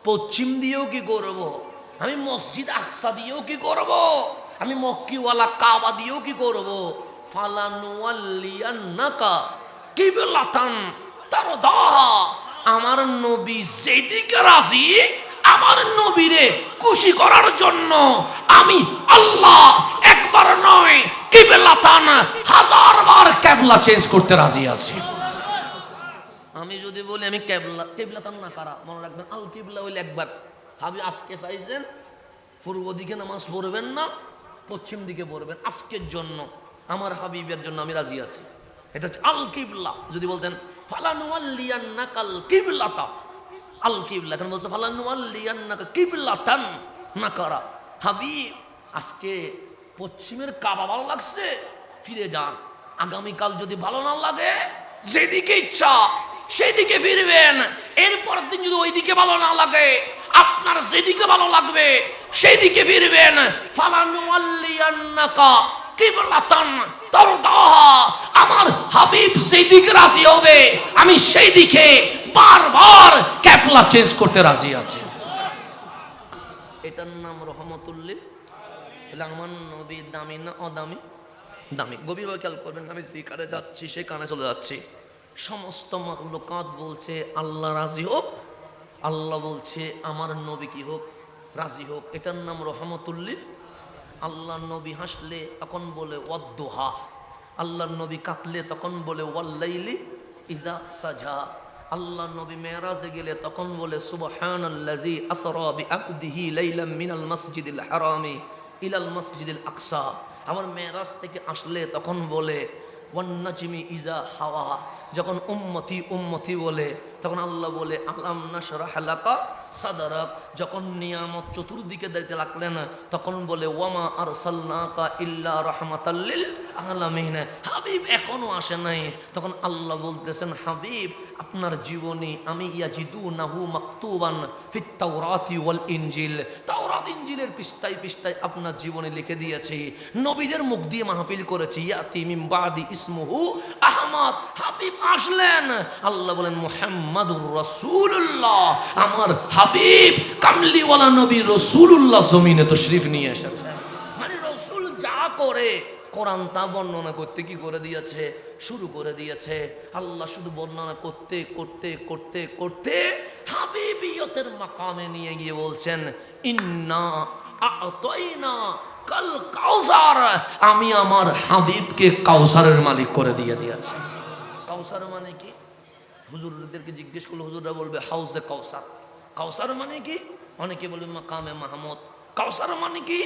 পশ্চিম দিয়েও কি করব, আমি মসজিদ আকসা দিয়েও কি করব, আমি মক্কিওয়ালা কাবা দিয়েও কি করব। ফালানুওয়াল্লিয়ান্নাকা কিবলাতান তারদাহা। আমার নবী যেদিকে রাজি, আমার নবীরে খুশি করার জন্য আমি আল্লাহ একবার নয়, কিবলাতান 1000 বার কিবলা চেঞ্জ করতে রাজি আছি। আমি যদি বলি আমি কিবলাতান না কারা, মনে রাখবেন আল কিবলা হইলে একবার। হাবিব আজকে চাইছেন পূর্ব দিকে নামাজ পড়বেন না, পশ্চিম দিকে পড়বেন। আজকের জন্য আমার হাবিবের জন্য আমি রাজি আছি। এটা হচ্ছে আল কিবলা। যদি বলতেন ফালানুওয়াল্লিয়ান্নাকাল কিবলাতা, আল কিবলা, এখন বলছে ফালানুওয়াল্লিয়ান্নাকা কিবলাতান নাকারা। হাবিব আজকে পশ্চিমের কাবা ভালো লাগছে, ফিরে যান। আগামীকাল যদি ভালো না লাগে, যেদিকে ইচ্ছা সেদিকে ফিরবেন। এরপর দিন যদি ওইদিকে ভালো না লাগে, আপনার যেদিকে ভালো লাগবে সেদিকে ফিরবেন। ফালানুওয়াল্লিয়ান্নাকা কিবলাতান তারদাহা। আমার হাবিব যেদিকে রাজি হবে, আমি সেই দিকে বারবার কিবলা চেঞ্জ করতে রাজি আছি। এটার নাম রহমতুল্লিল তাহলে আমার নবী দামি না অদামি? দামি। গভীরভাবে খেয়াল করবেন, আমি যে কানে যাচ্ছি সে কানে চলে যাচ্ছি। সমস্ত মাখলুকাত বলছে আল্লাহ রাজি হোক, আল্লাহ বলছে আমার নবী কি হোক, রাজি হোক। এটার নাম রহমতুল্লিল। আল্লাহ নবী হাসলে তখন বলে ওয়াদ্দুহা, আল্লাহ নবী কাঁদলে তখন বলে ওয়াল্লাইলি ইযা সাজা। আল্লাহ নবী মেরাজে গেলে তখন বলে সুবহানাল্লাযী আসরা বিআবদিহি লাইলাম মিনাল মাসজিদিল হারামি ইলাল মাসজিদিল আকসা। আমার মেরাজ থেকে আসলে তখন বলে ওয়ান নাজমি ইযা হাওয়া। যখন উম্মতি উম্মতি বলে তখন আল্লাহ বলে আলাম নাশরাহ লাকা সাদরাক। যখন নিয়ামত চতুর্দিকে দিতে লাগলেন তখন বলে ওয়ামা আরসালনাকা ইল্লা রাহমাতাল লিল আলামিন। হাবিব এখনো আসে নাই, তখন আল্লাহ বলতেছেন হাবিব আপনার জীবনী আমি ইয়াজিদুনাহু মাকতুবান ফিত তাওরাতি ওয়াল ইনজিল, তাওরাত ইনজিলের পৃষ্ঠায় পৃষ্ঠায় আপনার জীবনী লিখে দিয়েছি। নবীদের মুখ দিয়ে মাহফিল করেছি। ইয়াতি মিন বাদি ইসমুহু আহমদ। হাবিব আসলেন, আল্লাহ বলেন মুহাম্মাদুর রাসূলুল্লাহ, আমার হাবিব কামলিওয়ালা নবী রাসূলুল্লাহ জমিনে তাশরীফ নিয়ে এসেছেন। মানে রাসূল যা করে কোরআন তা বর্ণনা করতে কি করে দিয়েছে, শুরু করে দিয়েছে। আল্লাহ শুধু বর্ণনা করতে করতে করতে করতে হাবিবিয়তের মাকামে নিয়ে গিয়ে বলছেন ইন্না আ'তাইনা কাল কাউসার, আমি আমার হাবিবকে কাউসারের মালিক করে দিয়ে দিয়েছি। কাউসার মানে কি? হুজুরদেরকে জিজ্ঞেস করলে হুজুররা বলবে হাউজে কাউসার। কাউসার মানে কি? অনেকে বলবে মাকামে মাহমুদ। কাউসার মানে কি?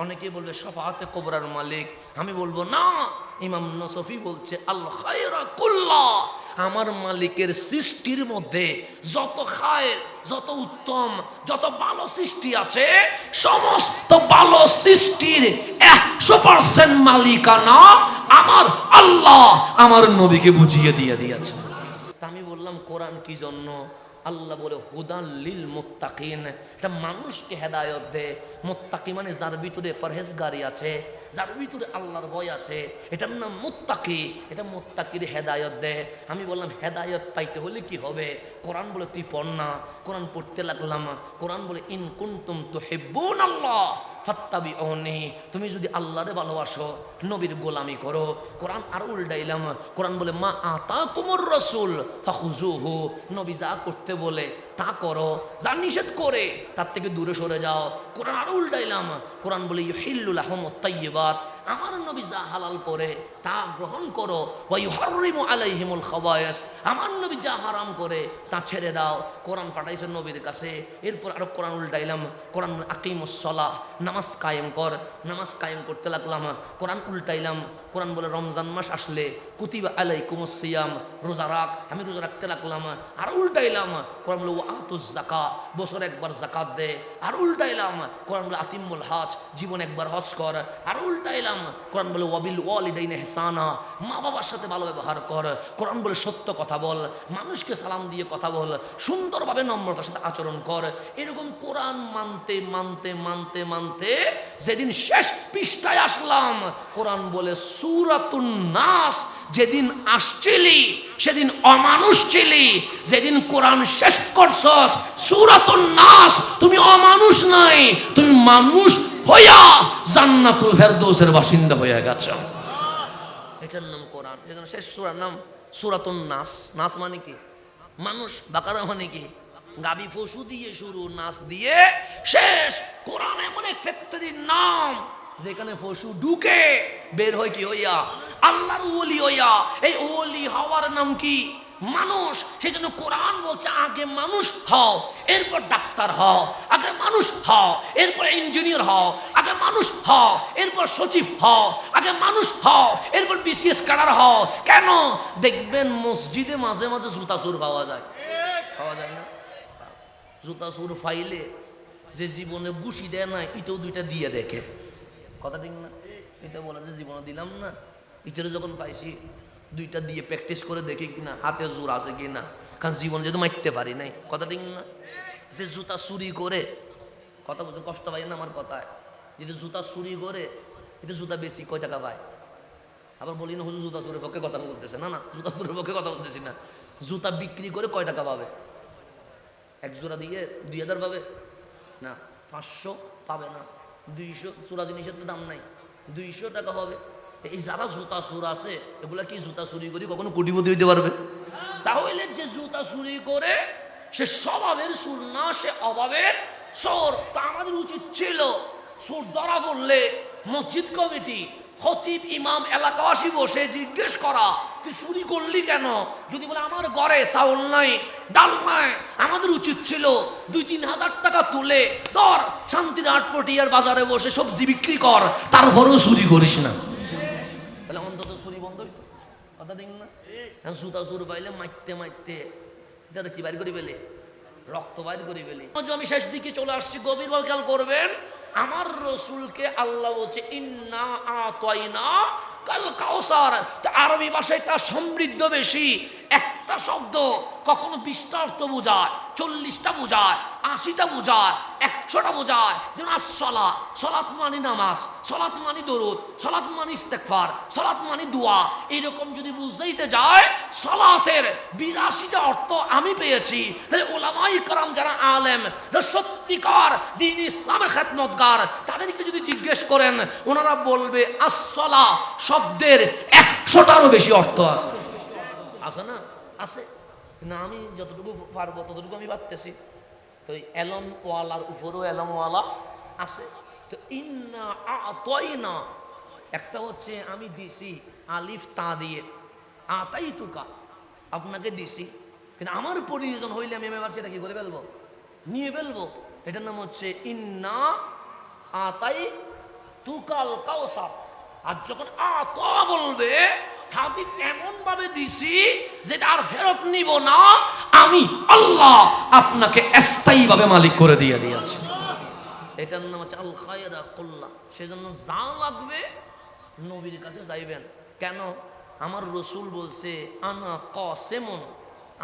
অনেকে বলবে শাফাআতে কুবরার মালিক। আমি বলবো না, ইমাম নসফি বলছে আল খায়রা কুল্লাহ, আমার মালিকের সৃষ্টির মধ্যে যত খায়ের, যত উত্তম, যত ভালো সৃষ্টি আছে সমস্ত ভালো সৃষ্টির 100% মালিকানা আমার আল্লাহ আমার নবীকে বুঝিয়ে দিয়ে দিয়েছেন। আমি বললাম কোরআন কি জন্য? আল্লাহ বলে হুদাল লিল মুত্তাকিন, এটা মানুষকে হেদায়ত দেয়। মুত্তাকি মানে যার ভিতরে পরহেজগারি আছে, যার ভিতরে আল্লাহর ভয় আছে, এটার নাম মুত্তাকি। এটা মুত্তাকির হেদায়ত দেয়। আমি বললাম হেদায়ত পাইতে হলে কি হবে? কোরআন বলে তুই পড় না। কোরআন পড়তে লাগলাম। কোরআন বলে ইন কুনতুম তুহিব্বুনাল্লাহ ফাত্তাবিউনি, তুমি যদি আল্লাহরে ভালোবাসো নবীর গোলামি করো। কোরআন আর উল্টাইলাম। কোরআন বলে মা আতাকুমুর রাসূল ফাখুযুহু, নবী যা করতে বলে তা করো, যা নিষেধ করে তার থেকে দূরে সরে যাও। কোরআন আর উল্টাইলাম। কোরআন বলে ইউহিল্লু লাহুমুত তাইয়্যিবাত, আমার নবী যা হালাল করে তা গ্রহণ করো। ওয়া ইউহাররিমু আলাইহিমুল খাবায়েস, আমার নবী যা হারাম করে তা ছেড়ে দাও। কোরআন পাঠাইছে নবীর কাছে। এরপর আরো কোরআন উল্টাইলাম। কোরআন আকিমুস সালাহ, নামাজ কায়েম কর। নামাজ কায়েম করতে লাগলাম। কোরআন উল্টাইলাম। কোরআন বলে রমজান মাস আসলে কুতিবা আলাইকুমুস সিয়াম, রোজা রাখ। আমি রোজা রাখতে লাগলাম। আর উল্টাইলাম। কোরআন বলে ওয়াতুজ যাকাত, বছর একবার যাকাত দে। আর উল্টাইলাম। কোরআন বলে আতিমুল হজ, জীবন একবার হজ কর। আর উল্টাইলাম। কোরআন বলে ওয়াবিল ওয়ালিদাইনি ইহসানা, মা বাবার সাথে ভালো ব্যবহার কর। কোরআন বলে সত্য কথা বল, মানুষকে সালাম দিয়ে কথা বল, সুন্দরভাবে নম্রতার সাথে আচরণ কর। এরকম কোরআন মানতে মানতে মানতে মানতে যেদিন শেষ পৃষ্ঠায় আসলাম, কোরআন বলে সূরাতুন নাস, যেদিন আসছিলি সেদিন অমানুষ ছিলি, যেদিন কোরআন শেষ করছস সূরাতুন নাস তুমি অমানুষ নাই, তুমি মানুষ হইয়া জান্নাতুল ফেরদৌসের বাসিন্দা হয়ে গেছ। এটার নাম কোরআন। যেখানে শেষ সূরার নাম সূরাতুন নাস। নাস মানে কি? মানুষ। বাকারা মানে কি? গাবি পশু দিয়ে শুরু, নাস দিয়ে শেষ। কোরআন এমন এক ফ্যাক্টরির নাম যেখানে পশু ঢুকে বের হয় কি হইয়া? আল্লাহর ওলি হইয়া। এই ওলি হওয়ার নাম কি? মানুষ। সেই জন্য কোরআন বলছে আগে মানুষ হও, এরপর ডাক্তার হও। আগে মানুষ হও, এরপর ইঞ্জিনিয়ার হও। আগে মানুষ হও, এরপর সচিব হও। আগে মানুষ হও, এরপর বিসিএস ক্যাডার হও। কেন? দেখবেন মসজিদে মাঝে মাঝে জুতা চোর পাওয়া যায়। পাওয়া যায় না? জুতা চোর পাইলে যে জীবনে বুসি দেয় না, ইটেও দুইটা দিয়ে দেখে। কথা ঠিক না? এটা বলে যে জীবনে দিলাম না, ইটের যখন পাইছি দুইটা দিয়ে প্র্যাকটিস করে দেখি কিনা হাতে জোর আছে কিনা, কারণ জীবনে যেহেতু মারতে পারি নাই। কথা ঠিক না? যে জুতা চুরি করে, কথা বলছে কষ্ট পাই না আমার কথায়, যেটা জুতা চুরি করে এটা জুতা বেশি কয় টাকা পায়? আবার বলি না হুজুর জুতা চোরের পক্ষে কথা বলতেছে, না না, জুতা চোরের পক্ষে কথা বলতেছি না। জুতা বিক্রি করে কয় টাকা পাবে? এক জোড়া দিয়ে 2000 পাবে না, 500 পাবে না, 200 চোরা জিনিসের তো দাম নাই, 200 টাকা হবে। এই যারা জুতা চোর আছে এগুলা কি জুতা চুরি করি কখনো কোটিপতি হইতে পারবে? তাহলে যে জুতা চুরি করে সে স্বভাবের চোর না, সে অভাবের চোর। তা আমাদের উচিত ছিল চোর ধরা পড়লে মসজিদ কমিটি, খতিব, ইমাম, এলাকাবাসী বসে জিজ্ঞেস করা, তুই চুরি করলি কেন? যদি বলে আমার ঘরে চাউল নাই, ডাল নাই, আমাদের উচিত ছিল 2-3 হাজার টাকা তুলে ধর শান্তির আটপটিয়ার বাজারে বসে সবজি বিক্রি কর, তারপরেও চুরি করিস না। তাহলে অন্তত চুরি বন্ধ হইতো। কথা দেখ না, জুতা চোর পাইলে মারতে মারতে এটা কি বাইর করে ফেলে, রক্ত বাইর করে ফেলে। আমি শেষ দিকে চলে আসছি, গভীর খেয়াল করবেন। আমার রসুলকে আল্লাহ বলছে ইন্না আতাইনা কাল কাউসার। আরবি ভাষায় তার সমৃদ্ধ বেশি। একটা শব্দ কখনো 20টা অর্থ বোঝায়, 40টা বোঝায়, 80টা বোঝায়, 100টা বোঝায়। যেমন আসসালা, সলাত মানে নামাজ, সলাত মানে দরুদ, সলাত মানে ইস্তেগফার, সলাত মানে দোয়া। এইরকম যদি বুঝাইতে যায় সলাতের 82টা অর্থ আমি পেয়েছি। তাহলে ওলামায়ে কেরাম যারা আলেম, যারা সত্যিকার দ্বীন ইসলামের খেদমতগার, তাদেরকে যদি জিজ্ঞেস করেন ওনারা বলবে আসসালা শব্দের 100টারও বেশি অর্থ আছে। আছে না? আছে না? আমি যতটুকু পারবো ততটুকু আমি ভাবতেছি। তো এলম ওয়ালার উপরেও এলম ওয়ালা আছে। তো ইন্না আতাইনা একটা হচ্ছে আমি দিছি আলিফ তা দিয়ে, আতাই তুকা আপনাকে দিছি, কিন্তু আমার প্রয়োজন হইলে আমি এবার সেটা কি করে ফেলবো, নিয়ে ফেলবো। এটার নাম হচ্ছে ইন্না আতাই তুকাল কাউসার। আর যখন আতা বলবে হাবিব এমন ভাবে দিছি যেটা আর ফেরত নিব না, আমি আল্লাহ আপনাকে স্থায়ী ভাবে মালিক করে দিয়ে দিয়েছি। এটার নাম হচ্ছে আল খায়রা কুল্লা। সেজন্য যা লাগবে নবীর কাছে যাইবেন। কেন? আমার রসুল বলছে আনা কাসিমুন,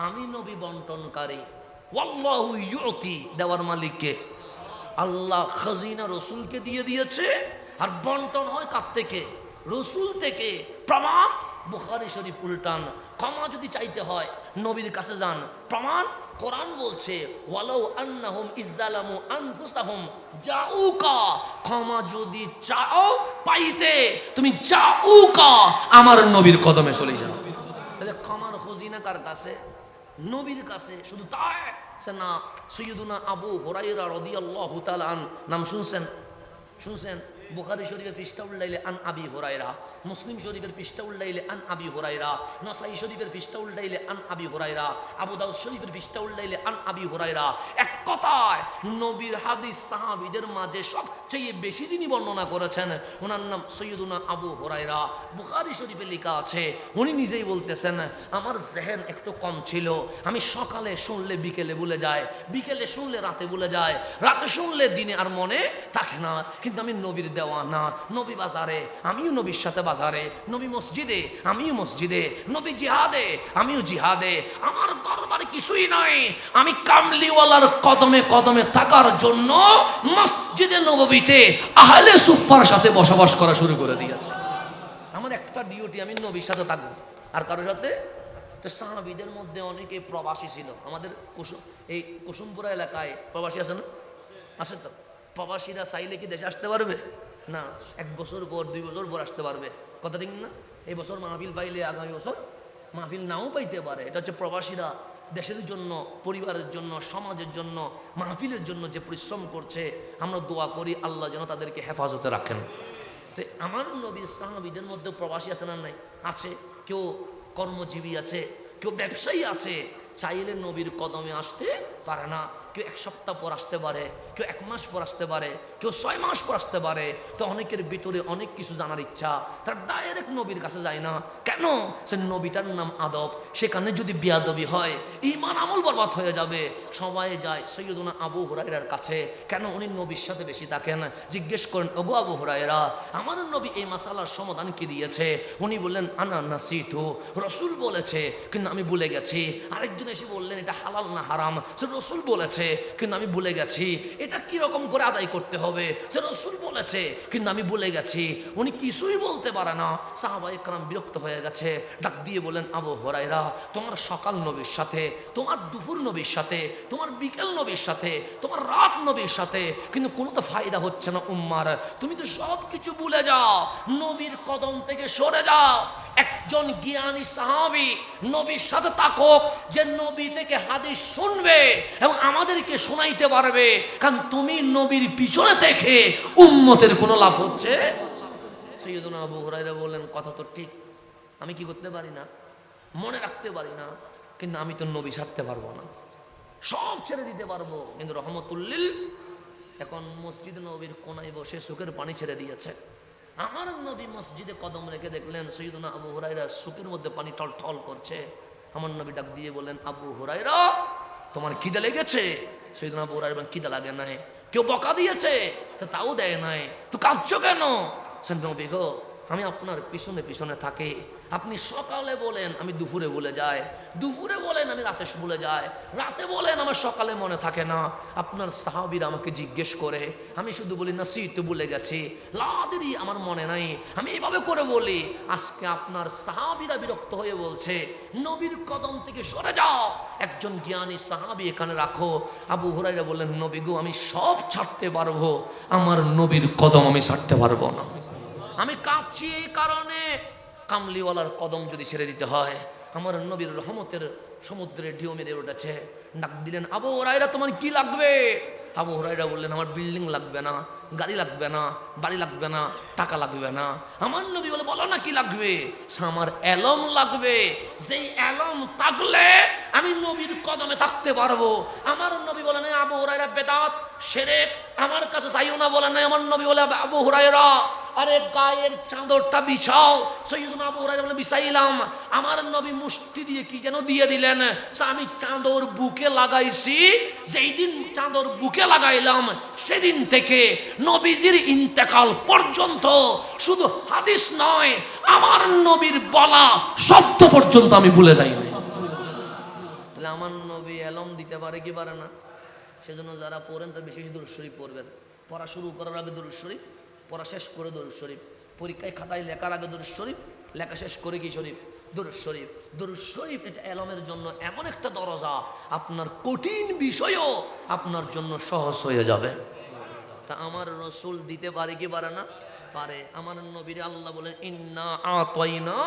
আমি নবী বন্টনকারী। ওয়াল্লাহু ইউতি, দেওয়ার মালিককে আল্লাহ। খাজিনা রসুলকে দিয়ে দিয়েছে, আর বন্টন হয় কার থেকে? রসুল থেকে। প্রমাণ বুখারী শরীফ উল্টান। ক্ষমা যদি চাইতে হয় নবীর কাছে যান। প্রমাণ কোরআন বলছে ওয়ালাউ আন্নাহুম ইযযালামু আনফুসাহুম জাউকা, ক্ষমা যদি চাও পাইতে তুমি জাউকা আমার নবীর কদমে চলে যাও। তাহলে ক্ষমার খজিনা কার কাছে? নবীর কাছে। শুধু তাই না, সাইয়্যিদুনা আবু হুরায়রা রাদিয়াল্লাহু তাআলা আন নাম শুনছেন? শুনছেন? বুখারী শরীফের পৃষ্ঠা উল্টাইলে আন আবি হুরায়রা, মুসলিম শরীফের পৃষ্ঠা উল্টাইলে আন আবি হুরায়রা, নাসাই শরীফের পৃষ্ঠা উল্টাইলে আন আবি হুরায়রা, আবু দাউদ শরীফের পৃষ্ঠা উল্টাইলে আন আবি হুরায়রা। এক কথায় নবীর হাদিস সাহাবীদের মাঝে সবচেয়ে বেশি যিনি বর্ণনা করেছেন ওনার নাম সাইয়্যিদুনা আবু হুরায়রা। বুখারী শরীফে লেখা আছে, উনি নিজেই বলতেছেন আমার জেহেন একটু কম ছিল, আমি সকালে শুনলে বিকেলে ভুলে যায়, বিকেলে শুনলে রাতে ভুলে যায়, রাতে শুনলে দিনে আর মনে থাকে না। কিন্তু আমি নবীর দেওয়ানা, নবী বাজারে আমিও নবীর সাথে বাজারে, নবী মসজিদে আমিও মসজিদে, নবী জিহাদে আমিও জিহাদে। আমার দরবারে কিছুই নাই, আমি কামলিওয়ালার কদমে কদমে থাকার জন্য মসজিদে নববীতে আহলে সুফার সাথে বসবাস করা শুরু করে দিয়েছি। আমার একটা ডিউটি, আমি নবীর সাথে থাকবো, আর কারোর সাথে। তো সাহাবীদের মধ্যে অনেকে প্রবাসী ছিল। আমাদের এই কুসুমপুরা এলাকায় প্রবাসী আছে না? আছে তো। প্রবাসীরা চাইলে কি দেশে আসতে পারবে না? 1 বছর পর 2 বছর পর আসতে পারবে। কথা ঠিক না? এই বছর মাহফিল পাইলে আগামী বছর মাহফিল নাও পাইতে পারে। এটা হচ্ছে প্রবাসীরা দেশের জন্য, পরিবারের জন্য, সমাজের জন্য, মাহফিলের জন্য যে পরিশ্রম করছে, আমরা দোয়া করি আল্লাহ যেন তাদেরকে হেফাজতে রাখেন। তো আমার নবীর সাহাবীদের মধ্যে প্রবাসী আছে না? নাই? আছে। কেউ কর্মজীবী আছে, কেউ ব্যবসায়ী আছে। চাইলে নবীর কদমে আসতে পারে না। কেউ 1 সপ্তাহ পর আসতে পারে, কেউ 1 মাস পর আসতে পারে, কেউ 6 মাস পর আসতে পারে। তো অনেকের ভিতরে অনেক কিছু জানার ইচ্ছা, তার ডাইরেক্ট নবীর কাছে যায় না। কেন? সে নবীটার নাম আদব, সেখানে যদি বিয়াদবি হয় ঈমান আমল বরবাদ হয়ে যাবে। সবাই যায় সাইয়্যিদুনা আবু হুরায়রার কাছে। কেন? উনি নবীর সাথে বেশি থাকেন। জিজ্ঞেস করেন ওগো আবু হুরায়রা, আমার নবী এই মাসালার সমাধান কি দিয়েছে? উনি বললেন আনা নাসিতু, রসুল বলেছে কিন্তু আমি ভুলে গেছি। আরেকজন এসে বললেন এটা হালাল না হারাম, সে রসুল বলেছে কিন্তু আমি ভুলে গেছি। এটা কিরকম করে আদায় করতে হবে সে রাসূল বলেছে, কিন্তু আমি ভুলে গেছি। উনি কিছুই বলতে পারে না। সাহাবায়ে কেরাম বিরক্ত হয়ে গেছে, ডাক দিয়ে বলেন, আবু হুরায়রা, তোমার সকাল নবীর সাথে, তোমার দুপুর নবীর সাথে, তোমার বিকেল নবীর সাথে, তোমার রাত নবীর সাথে, কিন্তু কোনো তো ফায়দা হচ্ছে না উম্মার। তুমি তো সব কিছু ভুলে যাও, নবীর কদম থেকে সরে যাও। একজন জ্ঞানী সাহাবী নবীর সাথে তাকক, যে নবী থেকে হাদিস শুনবে এবং আমাদেরকে শোনাইতে পারবে। কারণ তুমি নবীর পিছনে থেকে উম্মতের কোনো লাভ হচ্ছে। সাইয়েদুনা আবু হুরায়রা বললেন, কথা তো ঠিক, আমি কি করতে পারি না, মনে রাখতে পারি না, কিন্তু আমি তো নবী ছাড়তে পারবো না, সব ছেড়ে দিতে পারবো। কিন্তু রহমতুল্লিল এখন মসজিদ নবীর কোনায় বসে চোখের পানি ছেড়ে দিয়েছে। আমার নবী মসজিদে কদম রেখে দেখলেন সাইয়েদুনা আবু হুরায়রা চোখের মধ্যে পানি টলটল করছে। আমার নবী ডাক দিয়ে বলেন, আবু হুরায়রা, তোমার খিদে লেগেছে? সাইয়েদুনা আবু হুরায়রা বলেন, খিদে লাগে নাই। কেউ বকা দিয়েছে? তাও দেয় নাই, তো কাঁদছো কেন? নবী গো, আমি আপনার পিছনে পিছনে থাকি। আপনি সকালে বলেন, আমি দুপুরে ভুলে যাই, দুপুরে বলেন আমি রাতে ভুলে যাই, রাতে বলেন আমার সকালে মনে থাকে না। আপনার সাহাবীরা আমাকে জিজ্ঞেস করে, আমি শুধু বলি না সি তো ভুলে গেছি, লাদেরই আমার মনে নাই, আমি এভাবে করে বলি। আজকে আপনার সাহাবীরা বিরক্ত হয়ে বলছে, নবীর কদম থেকে সরে যাও, একজন জ্ঞানী সাহাবী এখানে রাখো। আবু হুরায়রা বললেন, নবী গো, আমি সব ছাড়তে পারবো, আমার নবীর কদম আমি ছাড়তে পারবো না। আমি কাঁদছি এই কারণে, কামলিওয়ালার কদম যদি ছেড়ে দিতে হয়, আমার নবীর রহমতের সমুদ্রে ঢেউ মেরে উঠেছে। ডাক দিলেন, আবু হুরায়রা, তোমার কি লাগবে? আবু হুরায়রা বললেন, আমার বিল্ডিং লাগবে না, গাড়ি লাগবে না, বাড়ি লাগবে না, টাকা লাগবে না। আমার নবী বলে, বলো না কি লাগবে? আমার এলম লাগবে, যেই এলম থাকলে আমি নবীর কদমে থাকতে পারবো। আমার নবী বলেন, আবু হুরায়রা বেদাত শিরক, আমার কাছে চাইও না বলেন নাই। আমার নবী বলে, আবু হুরায়রা, আরে গায়ের চাদরটা বিছাও। সাইয়েদুনা আবু হুরায়রা বলে, বিছাইলাম। আমার নবী মুষ্টি দিয়ে কি যেন দিয়ে দিলেন, আমি চাদর বুকে লাগাইছি। যেই দিন চাদর বুকে লাগাইলাম, সেদিন থেকে নবীজির ইন্তেকাল পর্যন্ত শুধু হাদিস নয়, আমার নবীর বলা শব্দ পর্যন্ত আমি ভুলে যাই না। তাহলে আমার নবী এলম দিতে পারে কি পারে না? সেজন্য যারা পড়েন তারা বিশেষ দরুদ শরীফ পড়বেন। পড়া শুরু করার আগে দরুদ শরীফ, পড়া শেষ করে দরুদ শরীফ, পরীক্ষায় খাতায় লেখার আগে দরুদ শরীফ, লেখা শেষ করে কি শরীফ? দরুদ শরীফ। দরুদ শরীফ এটা এলমের জন্য এমন একটা দরজা, আপনার কঠিন বিষয়ও আপনার জন্য সহজ হয়ে যাবে। তা আমার রসুল দিতে পারে কি পারে না? পারে। আমার নবীরে আল্লাহ বলেন, ইন্না আতাইনা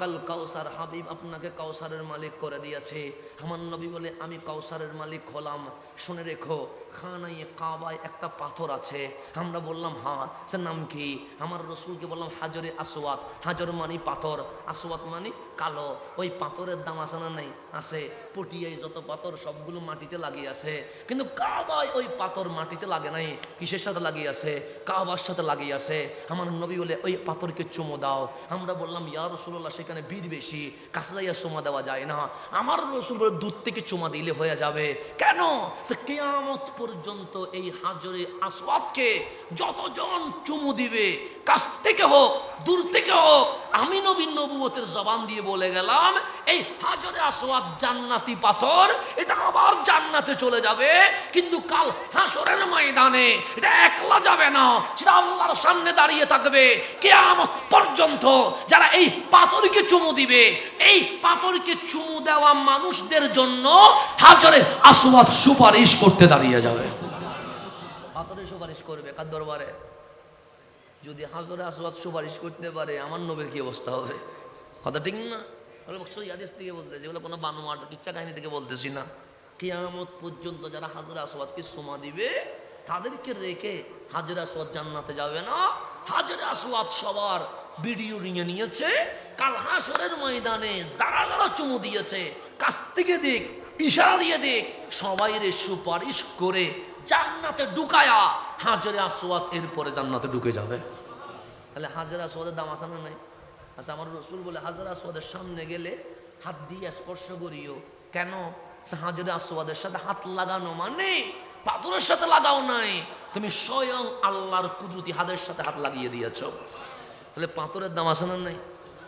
কাল কাউসার, হাবিব আপনাকে কাউসারের মালিক করে দিয়েছে। আমার নবী বলে, আমি কাউসারের মালিক হলাম। শুনে রেখো, খানায় কাবায় একটা পাথর আছে। আমরা বললাম হ্যাঁ, সে নাম কি? আমার রসুলকে বললাম হাজরে আসওয়াদ। হাজর মানি পাথর, আসওয়াদ মানি কালো। ওই পাথরের দাম আছে না? নেই, আছে। পটিয়ায় যত পাথর সবগুলো মাটিতে লাগিয়ে আছে, কিন্তু কাবায় ওই পাথর মাটিতে লাগে নাই। কিসের সাথে লাগিয়ে আছে? কাবার সাথে লাগিয়ে আছে। আমার নবী বলে, ওই পাথরকে চুমো দাও। আমরা বললাম, ইয়া রাসূলুল্লাহ, সেখানে ভিড় বেশি, কাছে যাইয়া চুমা দেওয়া যায় না। আমার রসুল বলে, দূর থেকে চুমা দিলে হয়ে যাবে। কেন? সে কিয়ামত পর্যন্ত এই হাজরে আসওয়াদকে যতজন চুমু দিবে, কাছ থেকে হোক দূর থেকে হোক, আমি নবীর নবুয়তের জবান দিয়ে বলে গেলাম, এই হাজরে আসওয়াদ জান্নাতি পাথর, এটা আবার জান্নাতে চলে যাবে। কিন্তু কাল হাসরের ময়দানে এটা একলা যাবে না, সেটা আল্লাহর সামনে দাঁড়িয়ে থাকবে কিয়ামত পর্যন্ত। যারা এই পাথরকে চুমু দিবে, এই পাথরকে চুমু দেওয়া মানুষদের জন্য হাজরে আসওয়াদ সুপারিশ করতে দাঁড়িয়ে যাবে। পাথরে সুপারিশ করবে কার দরবারে? যদি হাজরে আসওয়াদ সুপারিশ করতে পারে, আমার নবীর কি অবস্থা হবে? কথা ঠিক না? হাদিস থেকে বলতেছি, এগুলো কোনো বানোয়াট কিচ্ছা কাহিনী থেকে বলতেছি না। কিয়ামত পর্যন্ত যারা হাজরে আসওয়াদকে চুমা দিবে, তাদেরকে রেখে হাজরে আসওয়াদ জান্নাতে যাবে না। হাজরে আসওয়াদ সবার ভিডিও নিয়ে নিয়েছে। কাল হাসরের ময়দানে যারা যারা চুমু দিয়েছে, কাছ থেকে দেখ, ইশারা দিয়ে দেখ, সবাই রে সুপারিশ করে জান্নাতে ঢুকায়া হাজরে আসওয়াদ এরপরে জান্নাতে ঢুকে যাবে। তাহলে হাজরে আসওয়াদের দাম আছে না নাই? আচ্ছা, আমার রসুল বলে, হাজরে আসওয়াদের সামনে গেলে হাত দিয়ে স্পর্শ করিও। কেন? হাজরে আসওয়াদের সাথে হাত লাগানো মানে পাথরের সাথে লাগাও নাই, তুমি স্বয়ং আল্লাহর কুদরতি হাতের সাথে হাত লাগিয়ে দিয়েছ। তাহলে পাথরের দাম আছে না নাই?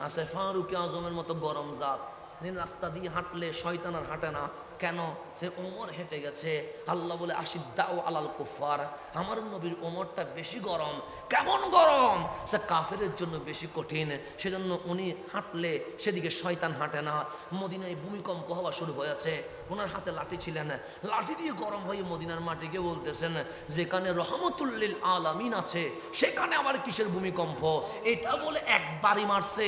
আছে। ফারুক আজমের মতো গরম জাত, যিনি রাস্তা দিয়ে হাঁটলে শয়তান আর হাঁটে না, কেন? সে ওমর হেঁটে গেছে। আল্লাহ বলে আশিদ্দাউ আলাল কুফার, আমার নবীর ওমরটা বেশি গরম। কেমন গরম? সে কাফেরের জন্য বেশি কঠিন, সেজন্য উনি হাঁটলে সেদিকে শয়তান হাঁটে না। মদিনায় ভূমিকম্প হওয়া শুরু হয়েছে, ওনার হাতে লাঠি ছিলেন, লাঠি দিয়ে গরম হয়ে মদিনার মাটিকে বলতেছেন যেখানে রহমতুল্লিল আলামিন আছে সেখানে আবার কিসের ভূমিকম্প? এটা বলে একবারই মারছে।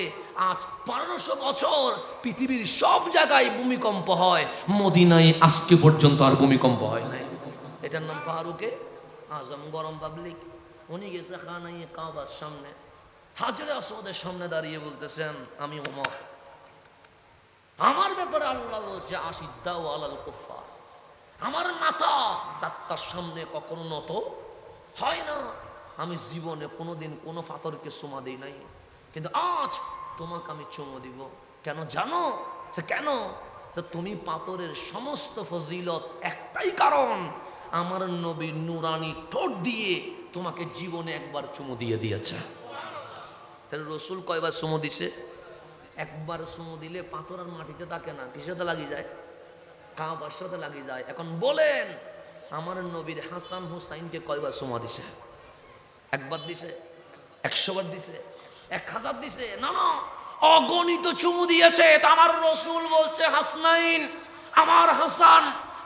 আজ 1500 বছর পৃথিবীর সব জায়গায় ভূমিকম্প হয়, মদিনায় আজকে পর্যন্ত আর ভূমিকম্প হয় নাই। এটার নাম ফারুকে আজম। গরম পাবলিক। উনি গেছে খানাই কাবার সামনে, হাজরে আসওয়াদের সামনে দাঁড়িয়ে বলতেছেন আমি ওমর, আমার ব্যাপারে আল্লাহ বলছে আশিদ্দাউ আলাল কুফার, আমার মাথা যাত্রার সামনে কখনো নত হয় না। আমি জীবনে কোনোদিন কোনো পাথরকে চুমা দিই নাই, কিন্তু আজ তোমাকে আমি চুমো দিব। কেন জানো? সে কেন? তুমি পাথরের সমস্ত ফজিলত, একটাই কারণ, আমার নবী নুরানি ঠোঁট দিয়ে তোমাকে জীবনে একবার চুমো দিয়ে দিয়েছে। তাহলে রসুল কয়বার চুমো দিছে? একবার চুমো দিলে পাথর আর মাটিতে থাকে না, কিসেতে লাগিয়ে যায়? কাবার সাথে লাগিয়ে যায়। এখন বলেন আমার নবীর হাসান হুসাইনকে কয়বার চুমা দিছে? একবার দিছে? 100 বার দিছে? 1000 দিছে? না না, অগণিত চুমু দিয়েছে। তা আমার রসুল বলছে হাসনাইন, আমার হাসান,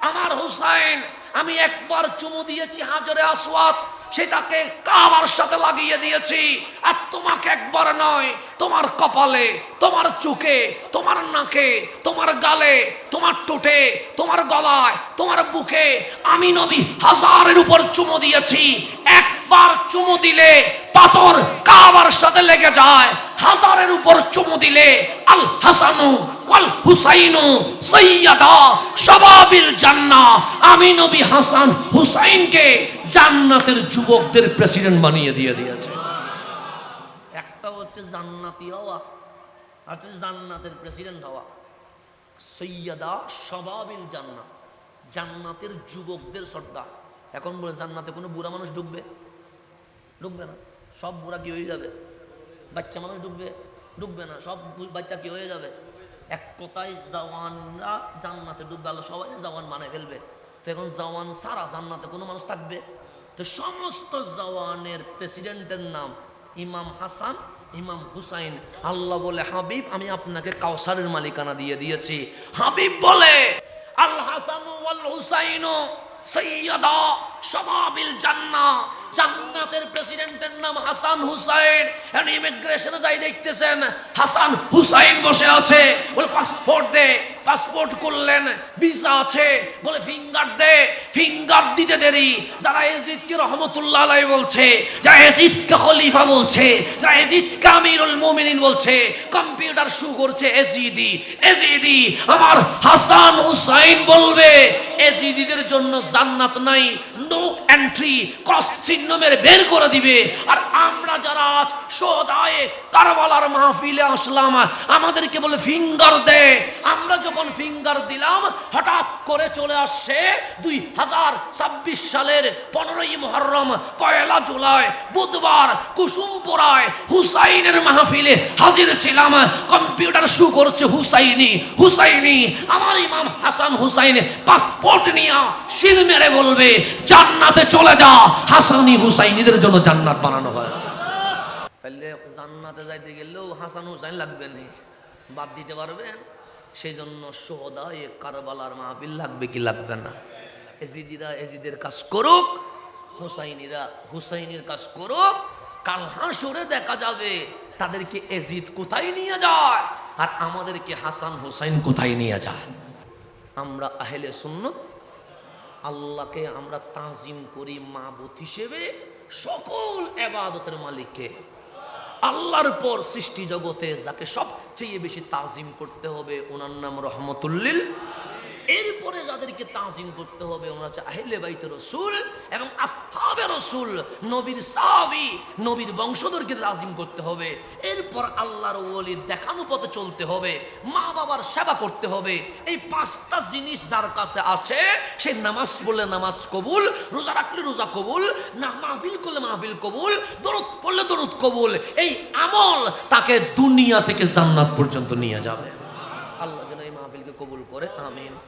আমার হুসাইন, আমি একবার চুমু দিয়েছি হাজরে আসওয়াদ, সেটাকে কাবার সাথে লাগিয়ে দিয়েছি। আর তোমাকে একবার নয়, তোমার কপালে, তোমার চোখে, তোমার নাকে, তোমার গালে, তোমার ঠোঁটে, তোমার গলায়, তোমার বুকে আমি নবী 1000-এর উপর চুমু দিয়েছি। একবার চুমু দিলে পাথর কাবার সাথে লেগে যায়, 1000-এর উপর চুমু দিলে আল হাসানু ওয়াল হুসাইনু সাইয়্যিদা শাবাবিল জান্নাহ, আমি নবী হাসান হুসাইনকে জান্নাতের যুবকদের প্রেসিডেন্ট বানিয়ে দিয়েছে। একটা হচ্ছে জান্নাতি হওয়া, আর হচ্ছে জান্নাতের প্রেসিডেন্ট হওয়া। সাইয়্যিদা শাবাবিল জান্নাহ, জান্নাতের যুবকদের সর্দার। এখন বলে জান্নাতে কোনো বুড়া মানুষ ঢুকবে? ঢুকবে না। সব বুড়া কি হয়ে যাবে? বাচ্চা মানুষ ঢুকবে? ঢুকবে না। সব বাচ্চা কি হয়ে যাবে? এক কথায় জওয়ানরা জান্নাতে ঢুকবে, আল্লাহ সবাই জওয়ান মানে ফেলবে। তো এখন জওয়ান সারা জান্নাতে কোনো মানুষ থাকবে? তো সমস্ত জওয়ানের প্রেসিডেন্টের নাম ইমাম হাসান, ইমাম হুসাইন। আল্লাহ বলে হাবিব আমি আপনাকে কাউসারের মালিকানা দিয়ে দিয়েছি। হাবিব বলে আল হাসান ওয়াল হুসাইন সাইয়্যিদা শাবাবিল জান্নাহ, জান্নাতের প্রেসিডেন্টের নাম হাসান হুসাইন। এখন ইমিগ্রেশনে যাই দেখতেছেন হাসান হুসাইন বসে আছে, বলে পাসপোর্ট দে। পাসপোর্ট করলেন, ভিসা আছে, বলে ফিঙ্গার দে। ফিঙ্গার দিতে দেরি। যারা এজিদকে রহমতুল্লাহ আলাইহি বলছে, যারা এজিদকে খলিফা বলছে, যারা এজিদকে আমিরুল মুমিনিন বলছে, কম্পিউটার শু করছে এজিদি এজিদি। আমার হাসান হুসাইন বলবে এজিদিদের জন্য জান্নাত নাই, নো এন্ট্রি, ক্রস চিহ্ন মেরে বের করে দিবে। আর আমরা যারা আজ সোহদায়ে কারবালার মাহফিলে আসলাম, আমাদেরকে বলে ফিঙ্গার দে। আমরা যখন ফিঙ্গার দিলাম, হঠাৎ করে চলে আসছে 2026 সালের 15ই মুহররম, 1 জুলাই বুধবার, কুসুমপুরায় হুসাইনের মাহফিলে হাজির ছিলাম। কম্পিউটার শু করছে হুসাইনি হুসাইনি। আমার ইমাম হাসান হুসাইন পাসপোর্ট নিয়ে শিল মেরে বলবে জান্নাতে চলে যা, হাসানি হুসাইনিদের জন্য জান্নাত বানানো হয়েছে। তাহলে জান্নাতে যাইতে গেলেও হাসান হুসাইন লাগবে না, বাদ দিতে পারবেন? সেই জন্য সোহদায়ে কারবালার মাহফিল লাগবে কি লাগবে না? এজিদিরা এজিদের কাজ করুক, হুসাইনিরা হুসাইনের কাজ করুক। কাল হাসরে দেখা যাবে তাদেরকে এজিদ কোথায় নিয়ে যায় আর আমাদেরকে হাসান হুসাইন কোথায় নিয়ে যায়। আমরা আহলে সুন্নত, আল্লাহকে আমরা তাজিম করি মাবুদ হিসেবে, সকল ইবাদতের মালিককে। আল্লাহর পর সৃষ্টি জগতে যাকে সবচেয়ে বেশি তাজিম করতে হবে ওনার নাম রহমতুল্লিল। এরপরে যাদেরকে তাজিম করতে হবে ওনারা হচ্ছে আহলে বাইত রাসূল এবং আসহাবে রাসূল, নবীর সাহাবী, নবীর বংশধরকে তাজিম করতে হবে। এরপর আল্লাহর ওলি দেখানো পথে চলতে হবে, মা বাবার সেবা করতে হবে। এই 5টা জিনিস যার কাছে আছে সে নামাজ পড়লে নামাজ কবুল, রোজা রাখলে রোজা কবুল, না মাহফিল করলে মাহফিল কবুল, দরুদ পড়লে দরুদ কবুল। এই আমল তাকে দুনিয়া থেকে জান্নাত পর্যন্ত নিয়ে যাবে। আল্লাহ যেন এই মাহফিলকে কবুল করে, আমিন।